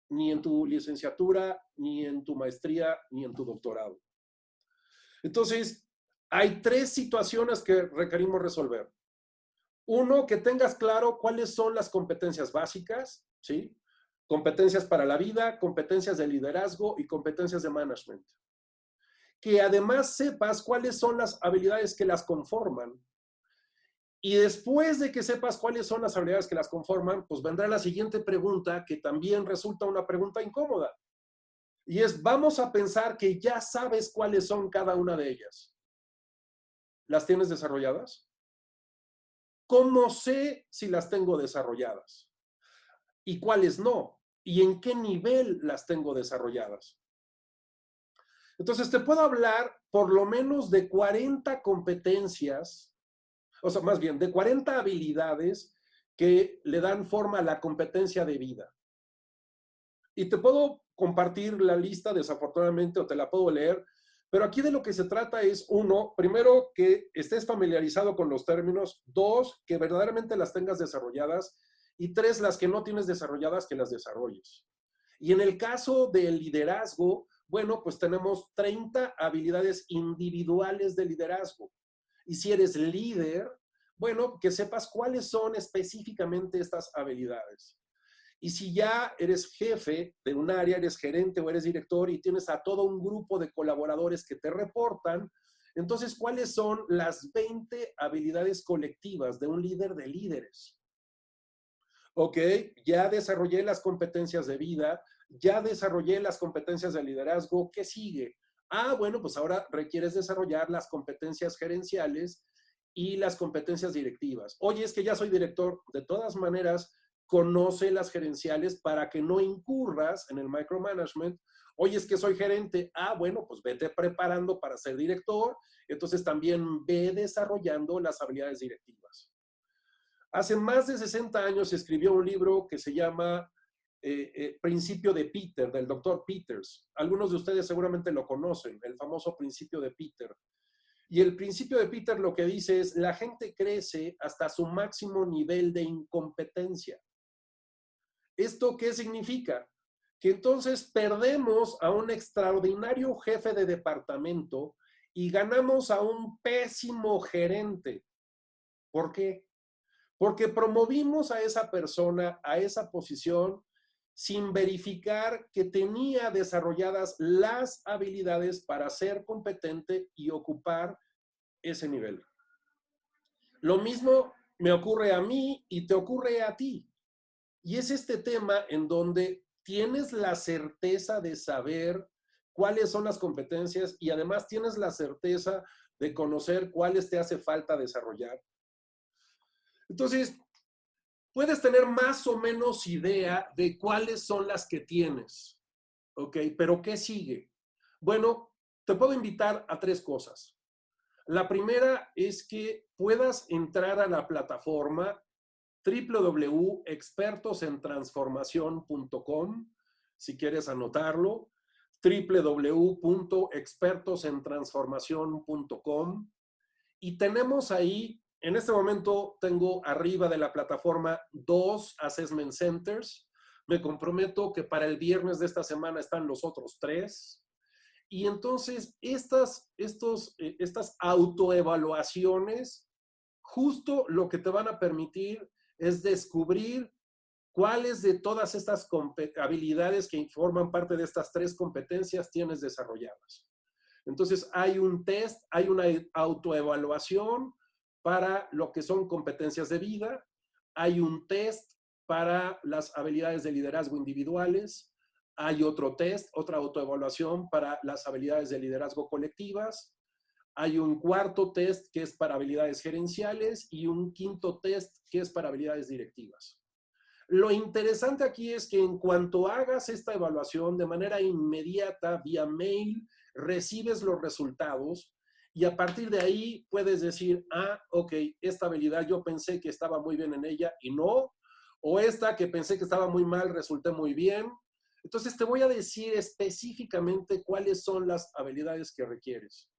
ni en tu licenciatura, ni en tu maestría, ni en tu doctorado. Entonces, hay 3 situaciones que requerimos resolver. Uno, que tengas claro cuáles son las competencias básicas, ¿sí? Competencias para la vida, competencias de liderazgo y competencias de management. Que además sepas cuáles son las habilidades que las conforman. Y después de que sepas cuáles son las habilidades que las conforman, pues vendrá la siguiente pregunta, que también resulta una pregunta incómoda. Y es, vamos a pensar que ya sabes cuáles son cada una de ellas. ¿Las tienes desarrolladas? ¿Cómo sé si las tengo desarrolladas? ¿Y cuáles no? ¿Y en qué nivel las tengo desarrolladas? Entonces, te puedo hablar por lo menos de 40 competencias, o sea, más bien, de 40 habilidades que le dan forma a la competencia de vida. Y te puedo compartir la lista, desafortunadamente, o te la puedo leer, pero aquí de lo que se trata es, uno, primero, que estés familiarizado con los términos, dos, que verdaderamente las tengas desarrolladas, y tres, las que no tienes desarrolladas, que las desarrolles. Y en el caso del liderazgo, bueno, pues tenemos 30 habilidades individuales de liderazgo. Y si eres líder, bueno, que sepas cuáles son específicamente estas habilidades. Y si ya eres jefe de un área, eres gerente o eres director y tienes a todo un grupo de colaboradores que te reportan, entonces, ¿cuáles son las 20 habilidades colectivas de un líder de líderes? Ok, ya desarrollé las competencias de vida, ya desarrollé las competencias de liderazgo, ¿qué sigue? Ah, bueno, pues ahora requieres desarrollar las competencias gerenciales y las competencias directivas. Oye, es que ya soy director, de todas maneras, conoce las gerenciales para que no incurras en el micromanagement. Oye, es que soy gerente. Ah, bueno, pues vete preparando para ser director. Entonces también ve desarrollando las habilidades directivas. Hace más de 60 años se escribió un libro que se llama Principio de Peter, del doctor Peters. Algunos de ustedes seguramente lo conocen, el famoso Principio de Peter. Y el Principio de Peter lo que dice es, la gente crece hasta su máximo nivel de incompetencia. ¿Esto qué significa? Que entonces perdemos a un extraordinario jefe de departamento y ganamos a un pésimo gerente. ¿Por qué? Porque promovimos a esa persona a esa posición sin verificar que tenía desarrolladas las habilidades para ser competente y ocupar ese nivel. Lo mismo me ocurre a mí y te ocurre a ti. Y es este tema en donde tienes la certeza de saber cuáles son las competencias y además tienes la certeza de conocer cuáles te hace falta desarrollar. Entonces, puedes tener más o menos idea de cuáles son las que tienes, ¿ok? Pero ¿qué sigue? Bueno, te puedo invitar a 3 cosas. La primera es que puedas entrar a la plataforma www.expertosentransformación.com, si quieres anotarlo, www.expertosentransformación.com, y tenemos ahí En este momento tengo arriba de la plataforma 2 Assessment Centers. Me comprometo que para el viernes de esta semana están los otros 3. Y entonces estas autoevaluaciones justo lo que te van a permitir es descubrir cuáles de todas estas habilidades que forman parte de estas 3 competencias tienes desarrolladas. Entonces hay un test, hay una autoevaluación para lo que son competencias de vida, hay un test para las habilidades de liderazgo individuales, hay otro test, otra autoevaluación para las habilidades de liderazgo colectivas, hay un cuarto test que es para habilidades gerenciales y un quinto test que es para habilidades directivas. Lo interesante aquí es que en cuanto hagas esta evaluación de manera inmediata, vía mail, recibes los resultados y a partir de ahí puedes decir, ah, ok, esta habilidad yo pensé que estaba muy bien en ella y no, o esta que pensé que estaba muy mal, resulté muy bien. Entonces te voy a decir específicamente cuáles son las habilidades que requieres.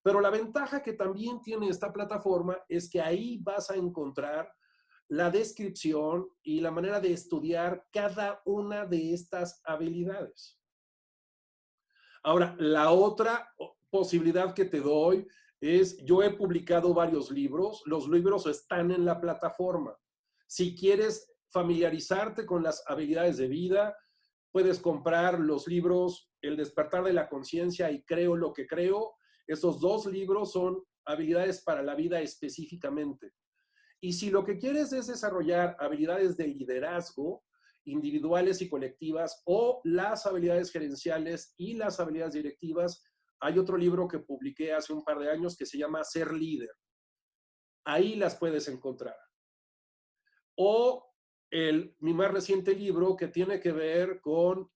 Pero la ventaja que también tiene esta plataforma es que ahí vas a encontrar la descripción y la manera de estudiar cada una de estas habilidades. Ahora, la otra posibilidad que te doy es, yo he publicado varios libros, los libros están en la plataforma. Si quieres familiarizarte con las habilidades de vida, puedes comprar los libros El despertar de la conciencia y Creo lo que creo. Esos 2 libros son habilidades para la vida específicamente. Y si lo que quieres es desarrollar habilidades de liderazgo individuales y colectivas o las habilidades gerenciales y las habilidades directivas, hay otro libro que publiqué hace un par de años que se llama Ser Líder. Ahí las puedes encontrar. O mi más reciente libro que tiene que ver con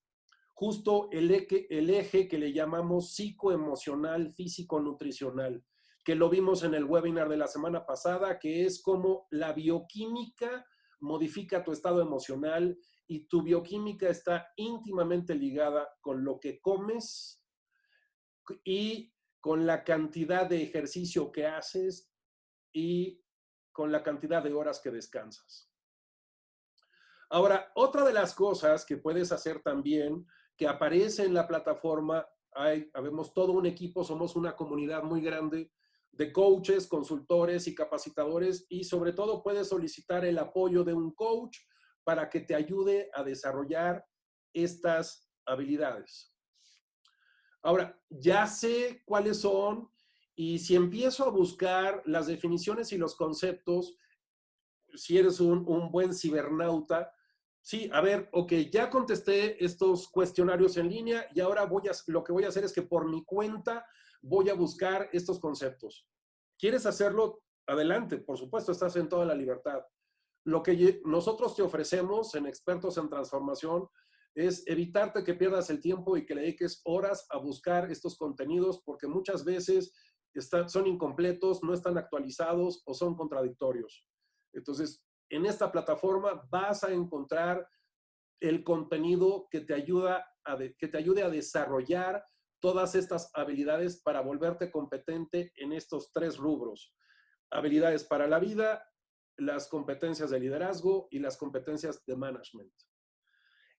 justo el eje que le llamamos psicoemocional, físico-nutricional, que lo vimos en el webinar de la semana pasada, que es cómo la bioquímica modifica tu estado emocional y tu bioquímica está íntimamente ligada con lo que comes y con la cantidad de ejercicio que haces y con la cantidad de horas que descansas. Ahora, otra de las cosas que puedes hacer también, que aparece en la plataforma, habemos todo un equipo, somos una comunidad muy grande de coaches, consultores y capacitadores y sobre todo puedes solicitar el apoyo de un coach para que te ayude a desarrollar estas habilidades. Ahora, ya sé cuáles son y si empiezo a buscar las definiciones y los conceptos, si eres un buen cibernauta, sí, a ver, ok, ya contesté estos cuestionarios en línea y ahora lo que voy a hacer es que por mi cuenta voy a buscar estos conceptos. ¿Quieres hacerlo? Adelante, por supuesto, estás en toda la libertad. Lo que nosotros te ofrecemos en Expertos en Transformación es evitarte que pierdas el tiempo y que le dediques horas a buscar estos contenidos porque muchas veces son incompletos, no están actualizados o son contradictorios. Entonces, en esta plataforma vas a encontrar el contenido que te ayude a desarrollar todas estas habilidades para volverte competente en estos 3 rubros. Habilidades para la vida, las competencias de liderazgo y las competencias de management.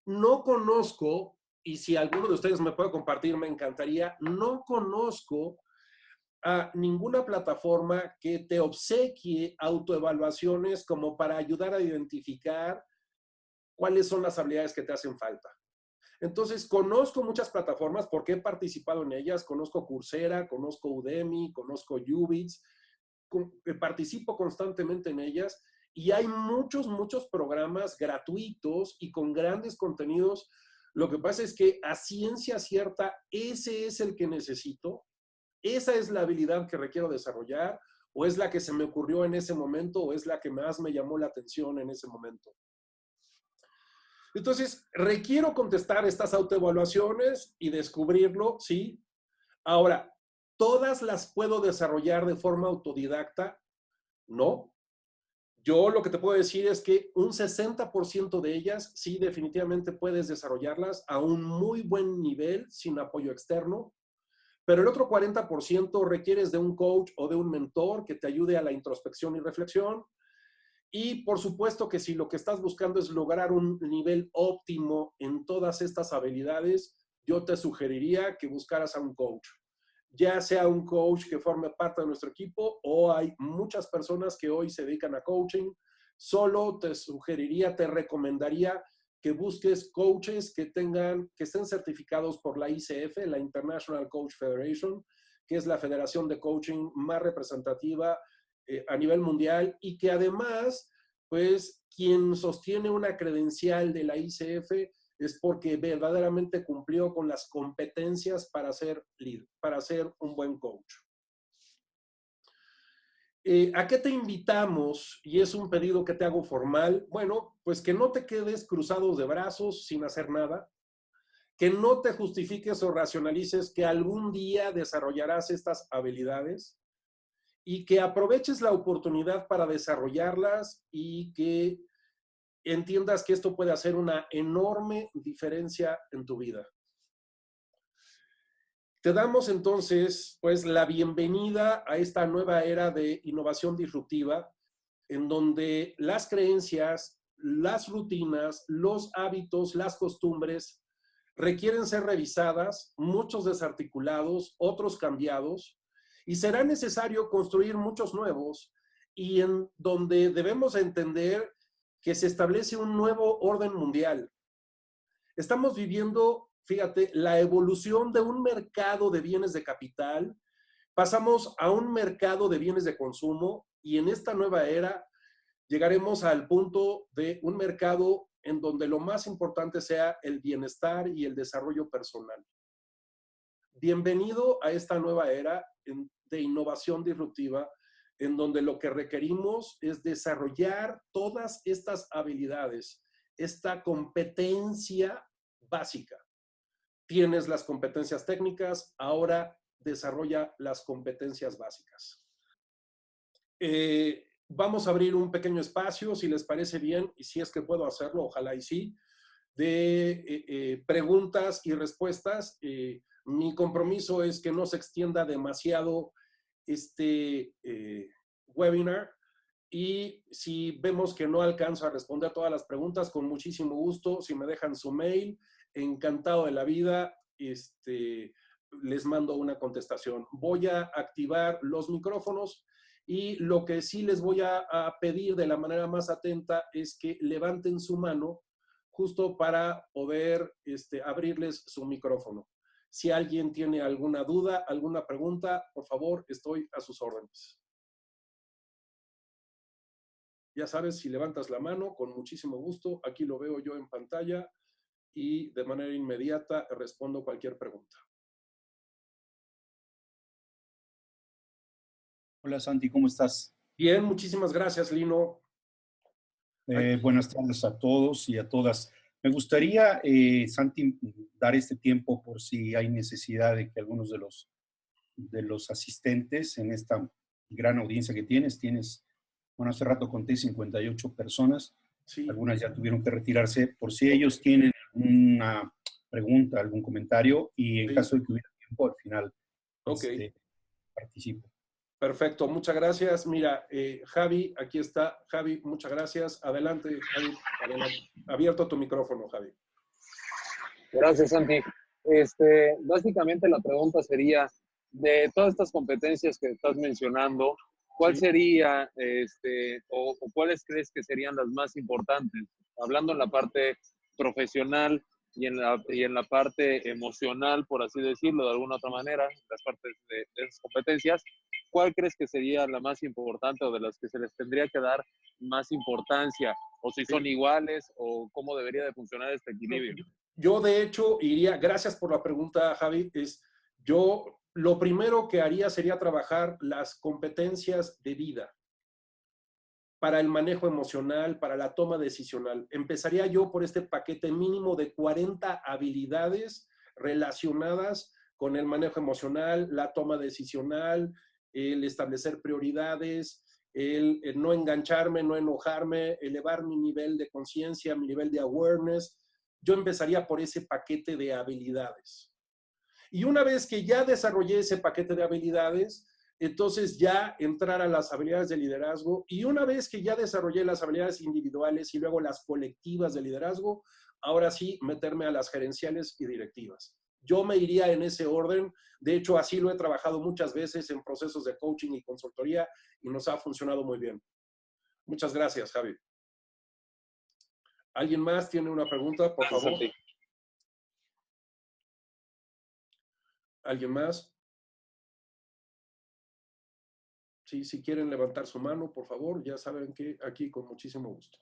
No conozco, y si alguno de ustedes me puede compartir, me encantaría, no conozco a ninguna plataforma que te obsequie autoevaluaciones como para ayudar a identificar cuáles son las habilidades que te hacen falta. Entonces, conozco muchas plataformas porque he participado en ellas. Conozco Coursera, conozco Udemy, conozco Ubits, participo constantemente en ellas y hay muchos programas gratuitos y con grandes contenidos. Lo que pasa es que a ciencia cierta, ese es el que necesito. ¿Esa es la habilidad que requiero desarrollar o es la que se me ocurrió en ese momento o es la que más me llamó la atención en ese momento? Entonces, requiero contestar estas autoevaluaciones y descubrirlo, ¿sí? Ahora, ¿todas las puedo desarrollar de forma autodidacta? No. Yo lo que te puedo decir es que un 60% de ellas sí definitivamente puedes desarrollarlas a un muy buen nivel sin apoyo externo. pero el otro 40% requieres de un coach o de un mentor que te ayude a la introspección y reflexión. Y por supuesto que si lo que estás buscando es lograr un nivel óptimo en todas estas habilidades, yo te sugeriría que buscaras a un coach, ya sea un coach que forme parte de nuestro equipo o hay muchas personas que hoy se dedican a coaching. Solo te sugeriría, te recomendaría que busques coaches que estén certificados por la ICF, la International Coach Federation, que es la federación de coaching más representativa a nivel mundial y que además, pues, quien sostiene una credencial de la ICF es porque verdaderamente cumplió con las competencias para ser líder, para ser un buen coach. ¿A qué te invitamos? Y es un pedido que te hago formal. Bueno, pues que no te quedes cruzados de brazos sin hacer nada, que no te justifiques o racionalices que algún día desarrollarás estas habilidades y que aproveches la oportunidad para desarrollarlas y que entiendas que esto puede hacer una enorme diferencia en tu vida. Te damos entonces, pues, la bienvenida a esta nueva era de innovación disruptiva, en donde las creencias, las rutinas, los hábitos, las costumbres requieren ser revisadas, muchos desarticulados, otros cambiados, y será necesario construir muchos nuevos, y en donde debemos entender que se establece un nuevo orden mundial. Estamos viviendo, fíjate, la evolución de un mercado de bienes de capital, pasamos a un mercado de bienes de consumo y en esta nueva era llegaremos al punto de un mercado en donde lo más importante sea el bienestar y el desarrollo personal. Bienvenido a esta nueva era de innovación disruptiva, en donde lo que requerimos es desarrollar todas estas habilidades, esta competencia básica. Tienes las competencias técnicas, ahora desarrolla las competencias básicas. Vamos a abrir un pequeño espacio, si les parece bien, y si es que puedo hacerlo, ojalá y sí, de preguntas y respuestas. Mi compromiso es que no se extienda demasiado este webinar y si vemos que no alcanzo a responder todas las preguntas, con muchísimo gusto, si me dejan su mail, encantado de la vida, les mando una contestación. Voy a activar los micrófonos y lo que sí les voy a pedir de la manera más atenta es que levanten su mano justo para poder abrirles su micrófono. Si alguien tiene alguna duda, alguna pregunta, por favor, estoy a sus órdenes. Ya sabes, si levantas la mano, con muchísimo gusto, aquí lo veo yo en pantalla y de manera inmediata respondo cualquier pregunta. Hola Santi, ¿cómo estás? Bien, muchísimas gracias, Lino. Buenas tardes a todos y a todas. Me gustaría, Santi, dar este tiempo por si hay necesidad de que algunos de los asistentes en esta gran audiencia que tienes, bueno, hace rato conté 58 personas, Sí. algunas ya tuvieron que retirarse, por si ellos tienen una pregunta, algún comentario, y en caso de que hubiera tiempo, al final participo. Perfecto, muchas gracias. Mira, Javi, aquí está. Javi, muchas gracias. Adelante, Javi, adelante. Abierto tu micrófono, Javi. Gracias, Santi. Básicamente la pregunta sería, de todas estas competencias que estás mencionando, ¿cuál sería, o cuáles crees que serían las más importantes? Hablando en la parte profesional y en la parte emocional, por así decirlo, de alguna otra manera, las partes de esas competencias, ¿cuál crees que sería la más importante o de las que se les tendría que dar más importancia? O si son iguales, o cómo debería de funcionar este equilibrio. Yo, de hecho, iría, gracias por la pregunta, Javi, yo lo primero que haría sería trabajar las competencias de vida para el manejo emocional, para la toma decisional. Empezaría yo por este paquete mínimo de 40 habilidades relacionadas con el manejo emocional, la toma decisional, el establecer prioridades, el no engancharme, no enojarme, elevar mi nivel de conciencia, mi nivel de awareness. Yo empezaría por ese paquete de habilidades. Y una vez que ya desarrollé ese paquete de habilidades, entonces ya entrar a las habilidades de liderazgo. Y una vez que ya desarrollé las habilidades individuales y luego las colectivas de liderazgo, ahora sí meterme a las gerenciales y directivas. Yo me iría en ese orden. De hecho, así lo he trabajado muchas veces en procesos de coaching y consultoría y nos ha funcionado muy bien. Muchas gracias, Javi. ¿Alguien más tiene una pregunta, por Gracias, favor? Santi. ¿Alguien más? Sí, si quieren levantar su mano, por favor, ya saben que aquí con muchísimo gusto.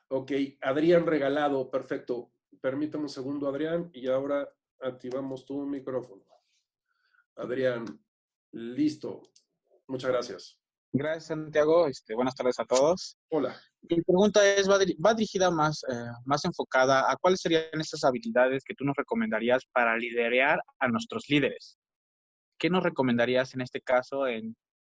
Ok, Adrián Regalado, perfecto. Permítame un segundo, Adrián, y ahora activamos tu micrófono. Adrián, listo. Muchas gracias. Gracias, Santiago. Buenas tardes a todos. Hola. Mi pregunta va dirigida más enfocada a cuáles serían estas habilidades que tú nos recomendarías para liderar a nuestros líderes. ¿Qué nos recomendarías en este caso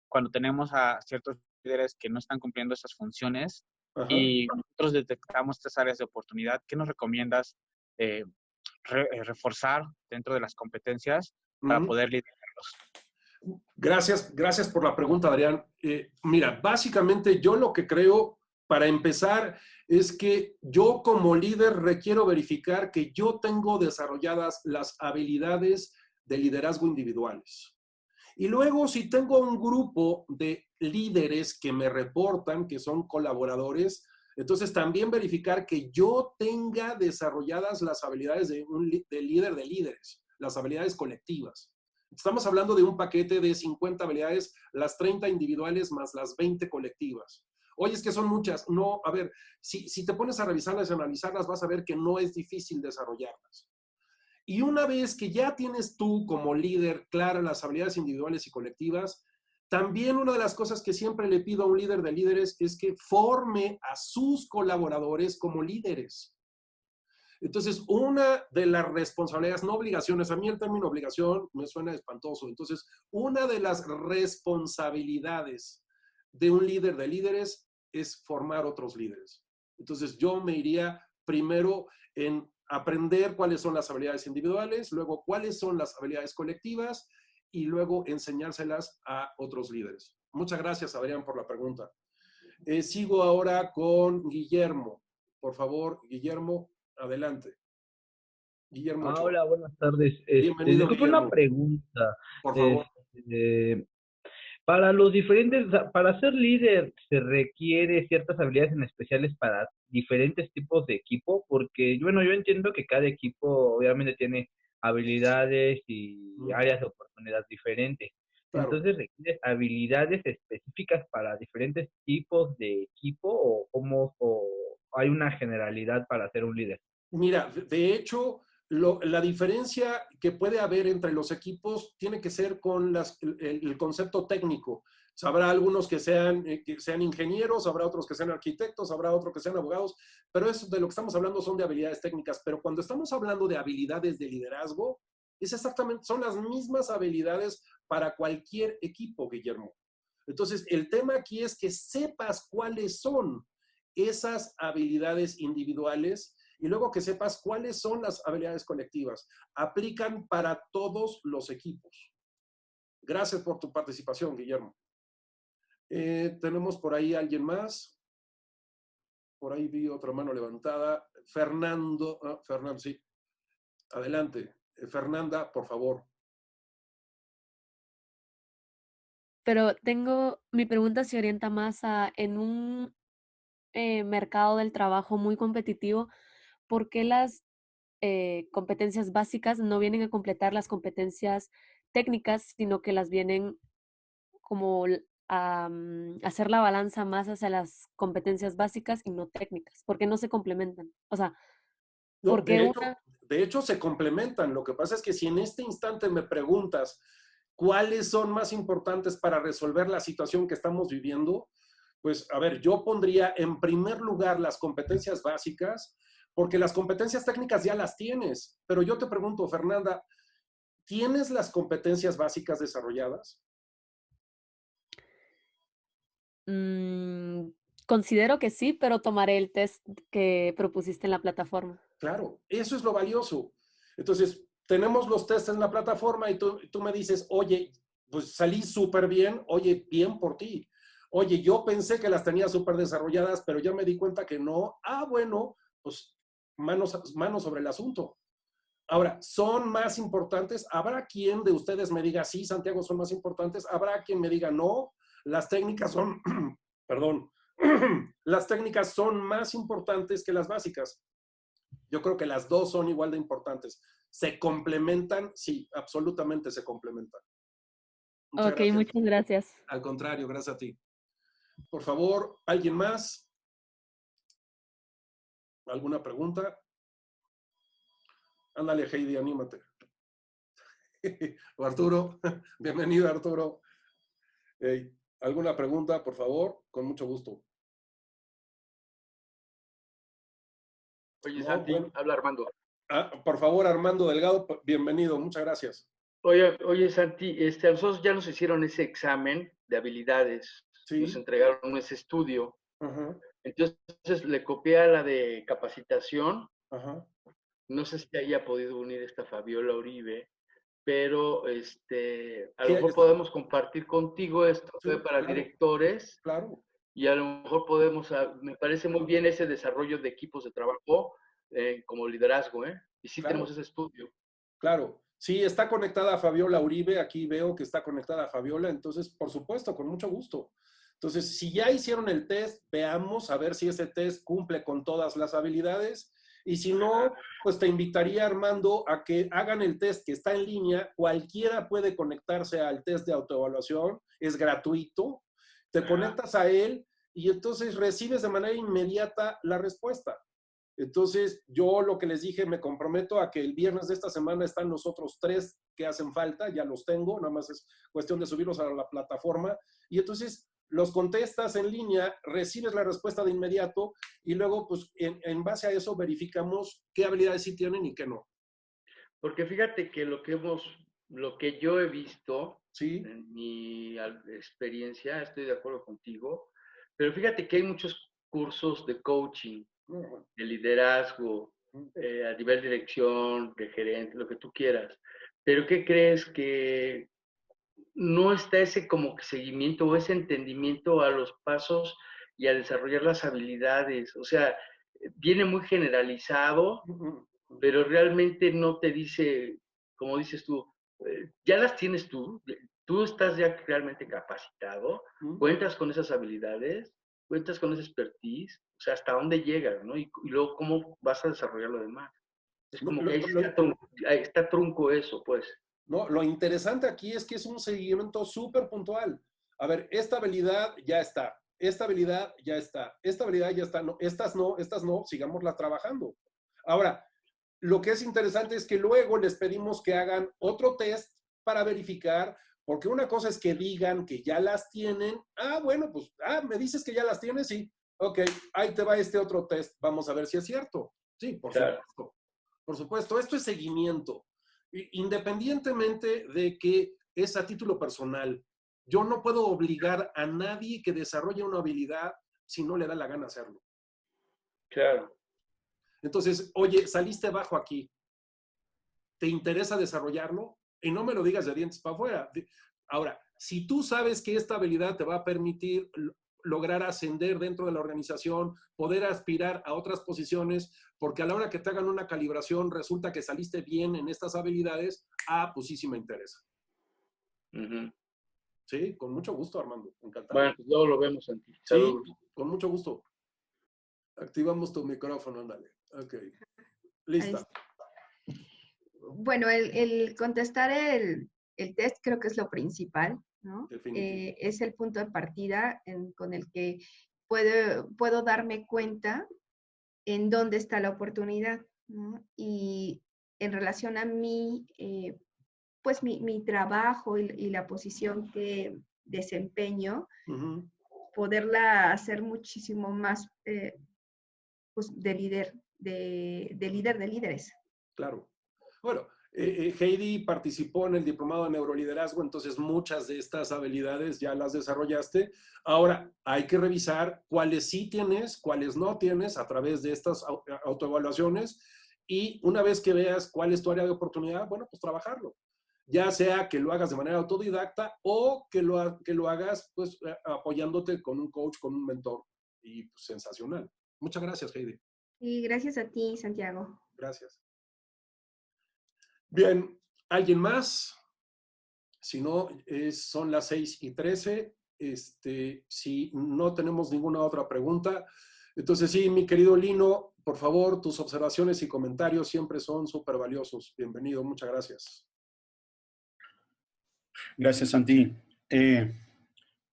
cuando tenemos a ciertos líderes que no están cumpliendo esas funciones Ajá. y nosotros detectamos estas áreas de oportunidad? ¿Qué nos recomiendas reforzar dentro de las competencias para poder liderarlos? Gracias por la pregunta, Adrián. Mira, básicamente yo lo que creo, para empezar, es que yo como líder requiero verificar que yo tengo desarrolladas las habilidades de liderazgo individuales. Y luego, si tengo un grupo de líderes que me reportan, que son colaboradores, entonces también verificar que yo tenga desarrolladas las habilidades de líder de líderes, las habilidades colectivas. Estamos hablando de un paquete de 50 habilidades, las 30 individuales más las 20 colectivas. Oye, es que son muchas. No, a ver, si te pones a revisarlas y analizarlas, vas a ver que no es difícil desarrollarlas. Y una vez que ya tienes tú como líder claras las habilidades individuales y colectivas, también una de las cosas que siempre le pido a un líder de líderes es que forme a sus colaboradores como líderes. Entonces, una de las responsabilidades, no obligaciones, a mí el término obligación me suena espantoso. Entonces, una de las responsabilidades de un líder de líderes es formar otros líderes. Entonces, yo me iría primero en aprender cuáles son las habilidades individuales, luego cuáles son las habilidades colectivas y luego enseñárselas a otros líderes. Muchas gracias, Adrián, por la pregunta. Sigo ahora con Guillermo. Por favor, Guillermo, adelante. Guillermo Ochoa. Hola, buenas tardes. Bienvenido, Disculpe una Guillermo. pregunta. Por favor. Para los diferentes, para ser líder, ¿se requiere ciertas habilidades en especiales para diferentes tipos de equipo? Porque, bueno, yo entiendo que cada equipo obviamente tiene habilidades y áreas de oportunidad diferentes. Claro. Entonces, ¿requieres habilidades específicas para diferentes tipos de equipo o hay una generalidad para ser un líder? Mira, de hecho, la diferencia que puede haber entre los equipos tiene que ser con el concepto técnico. Habrá algunos que sean ingenieros, habrá otros que sean arquitectos, habrá otros que sean abogados, pero eso de lo que estamos hablando son de habilidades técnicas. Pero cuando estamos hablando de habilidades de liderazgo, son las mismas habilidades para cualquier equipo, Guillermo. Entonces, el tema aquí es que sepas cuáles son esas habilidades individuales y luego que sepas cuáles son las habilidades colectivas. Aplican para todos los equipos. Gracias por tu participación, Guillermo. Tenemos por ahí alguien más. Por ahí vi otra mano levantada. Fernando, Fernando, sí. Adelante. Fernanda, por favor. Pero mi pregunta se orienta más en un mercado del trabajo muy competitivo, ¿por qué las competencias básicas no vienen a completar las competencias técnicas, sino que las vienen como a hacer la balanza más hacia las competencias básicas y no técnicas? ¿Por qué no se complementan? O sea, No, ¿por qué una? de hecho, se complementan. Lo que pasa es que si en este instante me preguntas cuáles son más importantes para resolver la situación que estamos viviendo, pues, a ver, yo pondría en primer lugar las competencias básicas, porque las competencias técnicas ya las tienes. Pero yo te pregunto, Fernanda, ¿tienes las competencias básicas desarrolladas? Considero que sí, pero tomaré el test que propusiste en la plataforma. Claro, eso es lo valioso. Entonces, tenemos los tests en la plataforma y tú me dices, oye, pues salí súper bien, oye, bien por ti. Oye, yo pensé que las tenía súper desarrolladas, pero ya me di cuenta que no. Ah, bueno, pues manos sobre el asunto. Ahora, ¿son más importantes? ¿Habrá quien de ustedes me diga, sí, Santiago, son más importantes? ¿Habrá quien me diga, no, las técnicas son, perdón, las técnicas son más importantes que las básicas? Yo creo que las dos son igual de importantes. ¿Se complementan? Sí, absolutamente se complementan. Muchas Ok, gracias. muchas gracias. Al contrario, gracias a ti. Por favor, ¿alguien más? ¿Alguna pregunta? Ándale, Heidi, anímate. O Arturo, bienvenido, Arturo. ¿Alguna pregunta, por favor? Con mucho gusto. Oye, No, Santi, bueno. habla Armando. Por favor, Armando Delgado, bienvenido, muchas gracias. Oye, Santi, a nosotros ya nos hicieron ese examen de habilidades, Sí. nos entregaron ese estudio. Ajá, Entonces le copié a la de capacitación. ajá. No sé si haya podido unir esta Fabiola Uribe, pero a lo ¿Qué mejor es? podemos compartir contigo esto Sí, para claro, directores claro. y a lo mejor podemos, me parece muy bien ese desarrollo de equipos de trabajo como liderazgo, ¿eh? Y sí Claro. tenemos ese estudio. Claro, sí, está conectada a Fabiola Uribe, aquí veo que está conectada a Fabiola, entonces, por supuesto, con mucho gusto. Entonces, si ya hicieron el test, veamos a ver si ese test cumple con todas las habilidades, y si no, pues te invitaría, Armando, a que hagan el test que está en línea, cualquiera puede conectarse al test de autoevaluación, es gratuito, te conectas a él y entonces recibes de manera inmediata la respuesta. Entonces, yo lo que les dije, me comprometo a que el viernes de esta semana están los otros 3 que hacen falta, ya los tengo, nada más es cuestión de subirlos a la plataforma, y entonces los contestas en línea, recibes la respuesta de inmediato, y luego, pues, en base a eso verificamos qué habilidades sí tienen y qué no. Porque fíjate que lo que yo he visto ¿Sí? en mi experiencia, estoy de acuerdo contigo, pero fíjate que hay muchos cursos de coaching, de liderazgo, a nivel dirección, de gerente, lo que tú quieras. Pero ¿qué crees? Que no está ese como que seguimiento o ese entendimiento a los pasos y a desarrollar las habilidades. O sea, viene muy generalizado, pero realmente no te dice, como dices tú, ya las tienes tú estás ya realmente capacitado, cuentas con esas habilidades, cuentas con esa expertise, o sea, hasta dónde llegas, ¿no? Y luego cómo vas a desarrollar lo demás. Es como que ahí está trunco eso, pues. No, lo interesante aquí es que es un seguimiento súper puntual. A ver, esta habilidad ya está, esta habilidad ya está, esta habilidad ya está, no, estas no, sigámosla trabajando. Ahora, lo que es interesante es que luego les pedimos que hagan otro test para verificar, porque una cosa es que digan que ya las tienen. Ah, bueno, pues, me dices que ya las tienes, sí. Ok, ahí te va este otro test. Vamos a ver si es cierto. Sí, por supuesto. Por supuesto, esto es seguimiento. Independientemente de que es a título personal. Yo no puedo obligar a nadie que desarrolle una habilidad si no le da la gana hacerlo. Claro. Entonces, oye, saliste bajo aquí. ¿Te interesa desarrollarlo? Y no me lo digas de dientes para afuera. Ahora, si tú sabes que esta habilidad te va a permitir lograr ascender dentro de la organización, poder aspirar a otras posiciones, porque a la hora que te hagan una calibración resulta que saliste bien en estas habilidades, pues sí me interesa. Sí, con mucho gusto, Armando. Encantado. Bueno, pues luego lo vemos, Santi. Saludos. Sí, con mucho gusto. Activamos tu micrófono, ándale. Ok. Lista. Bueno, el contestar el test creo que es lo principal, ¿no? Es el punto de partida con el que puedo darme cuenta en dónde está la oportunidad, ¿no? Y en relación a mí, pues mi trabajo y la posición que desempeño, poderla hacer muchísimo más pues de líder de líderes. Claro. Bueno, Heidi participó en el diplomado de neuroliderazgo, entonces muchas de estas habilidades ya las desarrollaste. Ahora, hay que revisar cuáles sí tienes, cuáles no tienes a través de estas autoevaluaciones y una vez que veas cuál es tu área de oportunidad, bueno, pues trabajarlo. Ya sea que lo hagas de manera autodidacta o que lo hagas pues apoyándote con un coach, con un mentor. Y pues, sensacional. Muchas gracias, Heidi. Y gracias a ti, Santiago. Gracias. Bien, ¿alguien más? Si no, son las 6:13. Si no tenemos ninguna otra pregunta, entonces sí, mi querido Lino, por favor, tus observaciones y comentarios siempre son súper valiosos. Bienvenido, muchas gracias. Gracias, Santi.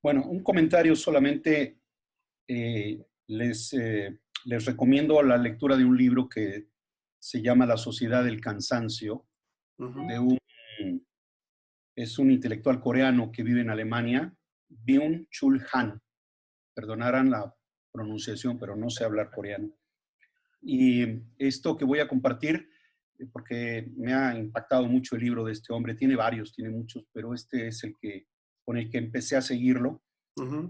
Bueno, un comentario solamente. Les recomiendo la lectura de un libro que se llama La Sociedad del Cansancio, es un intelectual coreano que vive en Alemania, Byung-Chul Han. Perdonarán la pronunciación, pero no sé hablar coreano. Y esto que voy a compartir, porque me ha impactado mucho el libro de este hombre, tiene varios, tiene muchos, pero este es con el que empecé a seguirlo.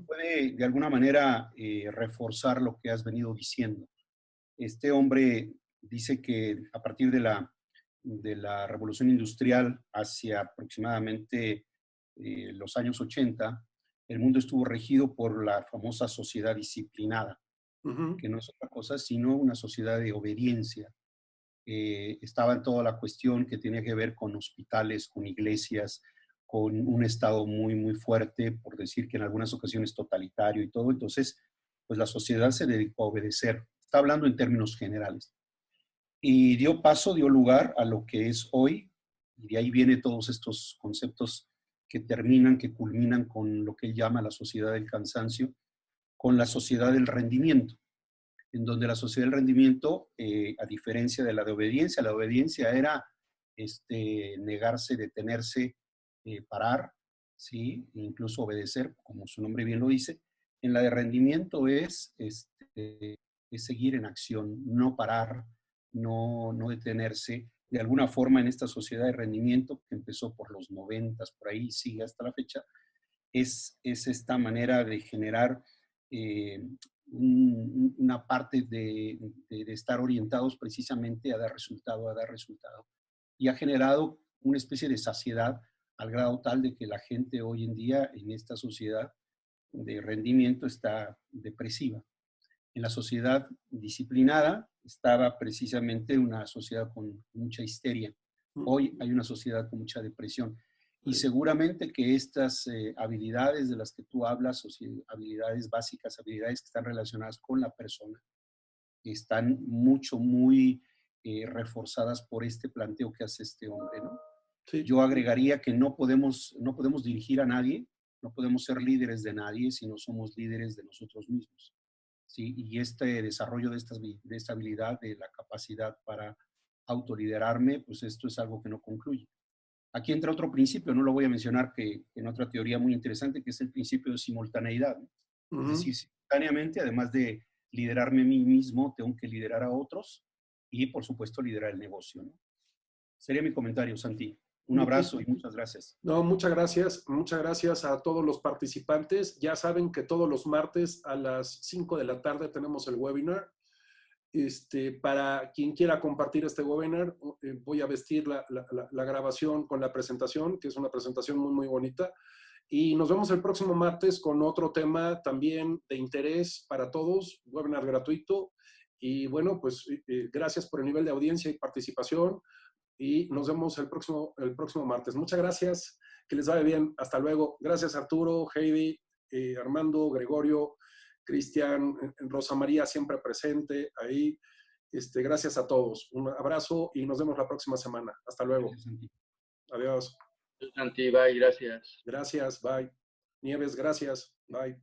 Puede de alguna manera reforzar lo que has venido diciendo. Este hombre dice que a partir de la revolución industrial hacia aproximadamente los años 80, el mundo estuvo regido por la famosa sociedad disciplinada, que no es otra cosa sino una sociedad de obediencia. Estaba en toda la cuestión que tenía que ver con hospitales, con iglesias, con un Estado muy, muy fuerte, por decir que en algunas ocasiones totalitario y todo. Entonces, pues la sociedad se dedicó a obedecer. Está hablando en términos generales. Y dio lugar a lo que es hoy, y de ahí vienen todos estos conceptos que culminan con lo que él llama la sociedad del cansancio, con la sociedad del rendimiento, en donde la sociedad del rendimiento, a diferencia de la obediencia era negarse, detenerse, parar, ¿sí? Incluso obedecer, como su nombre bien lo dice. En la de rendimiento es seguir en acción, no parar, no detenerse. De alguna forma, en esta sociedad de rendimiento, que empezó por los 90, por ahí sigue hasta la fecha, es esta manera de generar una parte de estar orientados precisamente a dar resultado. Y ha generado una especie de saciedad al grado tal de que la gente hoy en día en esta sociedad de rendimiento está depresiva. En la sociedad disciplinada estaba precisamente una sociedad con mucha histeria. Hoy hay una sociedad con mucha depresión. Y seguramente que estas habilidades de las que tú hablas, habilidades básicas, habilidades que están relacionadas con la persona, están muy reforzadas por este planteo que hace este hombre, ¿no? Sí. Yo agregaría que no podemos dirigir a nadie, no podemos ser líderes de nadie si no somos líderes de nosotros mismos, ¿sí? Y este desarrollo de esta habilidad, de la capacidad para autoliderarme, pues esto es algo que no concluye. Aquí entra otro principio, no lo voy a mencionar, que en otra teoría muy interesante, que es el principio de simultaneidad, ¿no? Es decir, simultáneamente, además de liderarme a mí mismo, tengo que liderar a otros y, por supuesto, liderar el negocio, ¿no? Sería mi comentario, Santi. Un abrazo y muchas gracias. No, muchas gracias a todos los participantes. Ya saben que todos los martes a las 5 de la tarde tenemos el webinar. Para quien quiera compartir este webinar, voy a vestir la grabación con la presentación, que es una presentación muy, muy bonita. Y nos vemos el próximo martes con otro tema también de interés para todos, webinar gratuito. Y bueno, pues gracias por el nivel de audiencia y participación. Y nos vemos el próximo martes. Muchas gracias, que les vaya bien. Hasta luego. Gracias, Arturo, Heidi, Armando, Gregorio, Cristian, Rosa María, siempre presente ahí. Gracias a todos. Un abrazo y nos vemos la próxima semana. Hasta luego. Adiós. Santi, bye, gracias. Gracias, bye. Nieves, gracias, bye.